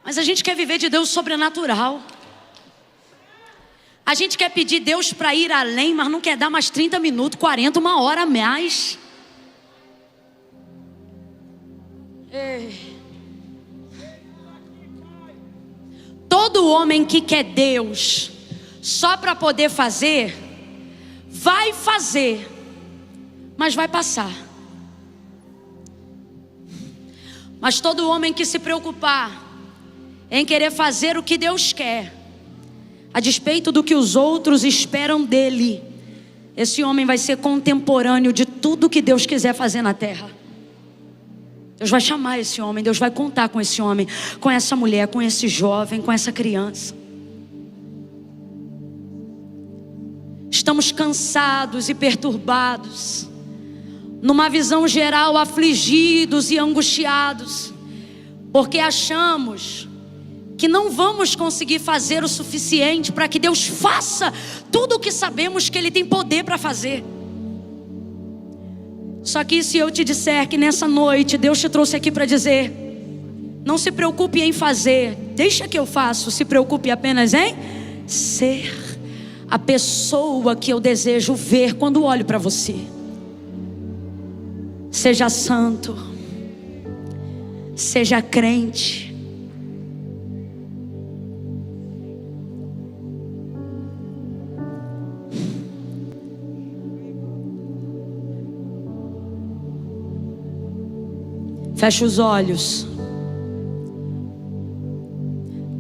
Mas a gente quer viver de Deus sobrenatural. A gente quer pedir Deus para ir além, mas não quer dar mais 30 minutos, 40, 1 hora a mais. Todo homem que quer Deus só para poder fazer, vai fazer, mas vai passar. Mas todo homem que se preocupar em querer fazer o que Deus quer, a despeito do que os outros esperam dele, esse homem vai ser contemporâneo de tudo que Deus quiser fazer na terra. Deus vai chamar esse homem, Deus vai contar com esse homem, com essa mulher, com esse jovem, com essa criança. Estamos cansados e perturbados, numa visão geral afligidos e angustiados, porque achamos que não vamos conseguir fazer o suficiente para que Deus faça tudo o que sabemos que Ele tem poder para fazer. Só que se eu te disser que nessa noite Deus te trouxe aqui para dizer: não se preocupe em fazer, deixa que eu faço, se preocupe apenas em ser a pessoa que eu desejo ver quando olho para você. Seja santo, seja crente. Feche os olhos.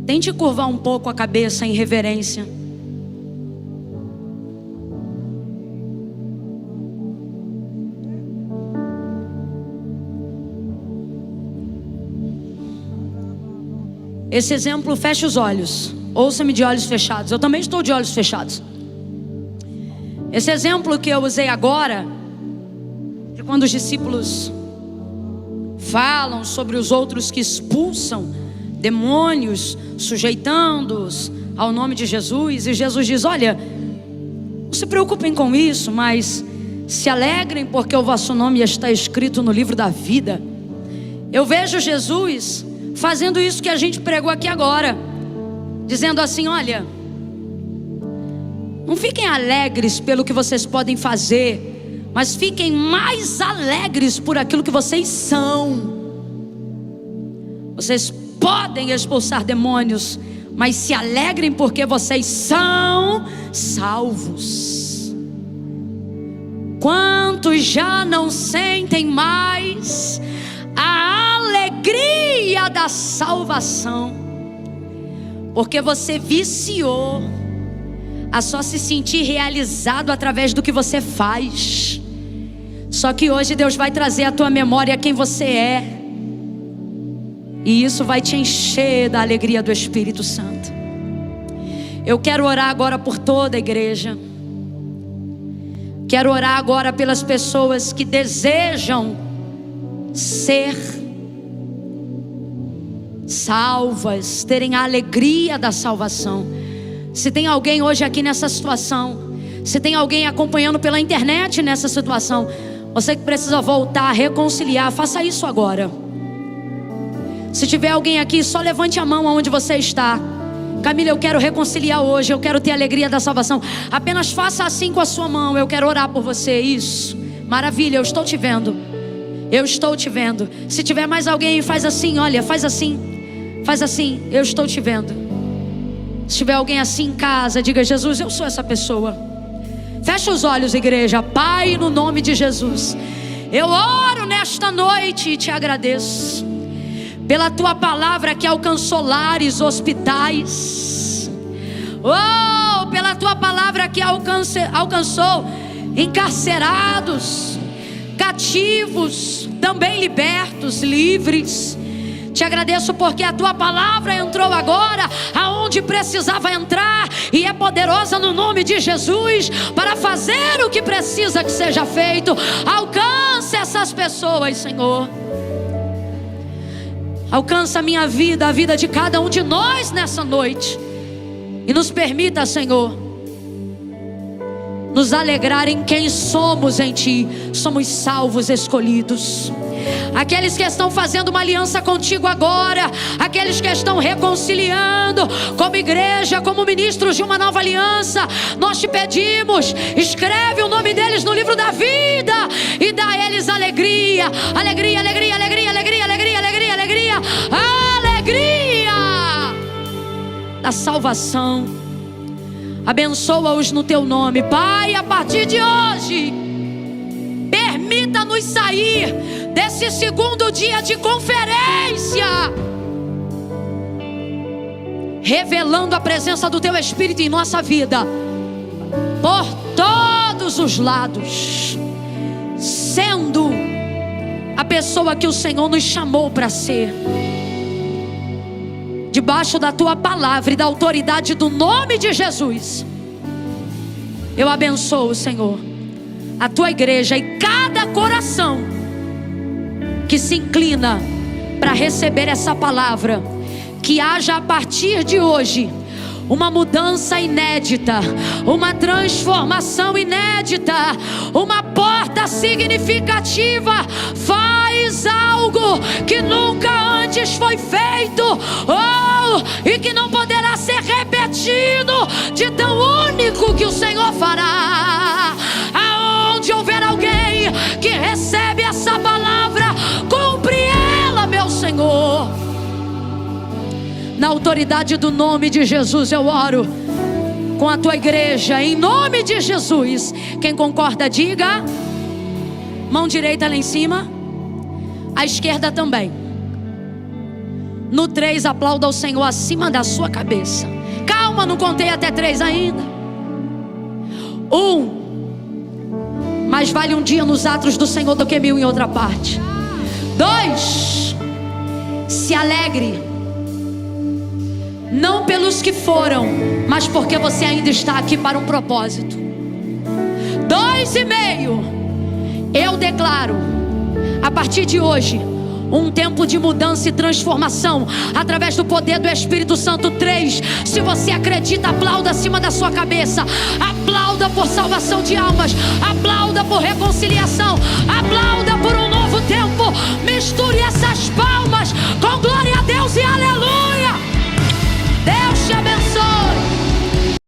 Tente curvar um pouco a cabeça em reverência. Esse exemplo, feche os olhos. Ouça-me de olhos fechados. Eu também estou de olhos fechados. Esse exemplo que eu usei agora, de quando os discípulos falam sobre os outros que expulsam demônios, sujeitando-os ao nome de Jesus, e Jesus diz: olha, não se preocupem com isso, mas se alegrem porque o vosso nome está escrito no livro da vida. Eu vejo Jesus fazendo isso que a gente pregou aqui agora, dizendo assim: olha, não fiquem alegres pelo que vocês podem fazer, mas fiquem mais alegres por aquilo que vocês são. Vocês podem expulsar demônios, mas se alegrem porque vocês são salvos. Quantos já não sentem mais a alegria da salvação? Porque você viciou a só se sentir realizado através do que você faz. Só que hoje Deus vai trazer à tua memória quem você é, e isso vai te encher da alegria do Espírito Santo. Eu quero orar agora por toda a igreja. Quero orar agora pelas pessoas que desejam ser salvas, terem a alegria da salvação. Se tem alguém hoje aqui nessa situação, se tem alguém acompanhando pela internet nessa situação, você que precisa voltar, reconciliar, faça isso agora. Se tiver alguém aqui, só levante a mão aonde você está. Camila, eu quero reconciliar hoje, eu quero ter a alegria da salvação. Apenas faça assim com a sua mão, eu quero orar por você. Isso, maravilha, eu estou te vendo. Eu estou te vendo. Se tiver mais alguém, faz assim, olha, faz assim. Faz assim, eu estou te vendo. Se tiver alguém assim em casa, diga: Jesus, eu sou essa pessoa. Fecha os olhos, igreja. Pai, no nome de Jesus, eu oro nesta noite e te agradeço pela tua palavra que alcançou lares, hospitais. Oh, pela tua palavra que alcançou encarcerados, cativos, também libertos, livres. Te agradeço porque a tua palavra entrou agora aonde precisava entrar e é poderosa no nome de Jesus para fazer o que precisa que seja feito. Alcance essas pessoas, Senhor. Alcança a minha vida, a vida de cada um de nós nessa noite. E nos permita, Senhor, nos alegrar em quem somos em Ti. Somos salvos, escolhidos. Aqueles que estão fazendo uma aliança contigo agora, aqueles que estão reconciliando como igreja, como ministros de uma nova aliança, nós te pedimos, escreve o nome deles no livro da vida e dá a eles alegria, alegria, alegria, alegria, alegria, alegria, alegria, alegria, alegria da salvação. Abençoa-os no teu nome, Pai. A partir de hoje, permita-nos sair desse segundo dia de conferência revelando a presença do teu Espírito em nossa vida por todos os lados, sendo a pessoa que o Senhor nos chamou para ser, debaixo da tua palavra e da autoridade do nome de Jesus. Eu abençoo, Senhor, a tua igreja e cada coração que se inclina para receber essa palavra. Que haja a partir de hoje uma mudança inédita, uma transformação inédita, uma porta significativa. Faz algo que nunca antes foi feito, e que não poderá ser repetido, de tão único que o Senhor fará. Aonde houver alguém que recebe essa palavra, cumpre ela, meu Senhor. Na autoridade do nome de Jesus eu oro com a tua igreja, em nome de Jesus. Quem concorda, diga. Mão direita lá em cima, a esquerda também. No 3, aplauda o Senhor acima da sua cabeça. Calma, não contei até 3 ainda. 1, mais vale um dia nos atos do Senhor do que 1000 em outra parte. 2, se alegre, não pelos que foram, mas porque você ainda está aqui para um propósito. 2,5, eu declaro, a partir de hoje, um tempo de mudança e transformação através do poder do Espírito Santo. 3, se você acredita, aplauda acima da sua cabeça. Aplauda por salvação de almas, aplauda por reconciliação, aplauda por um novo tempo,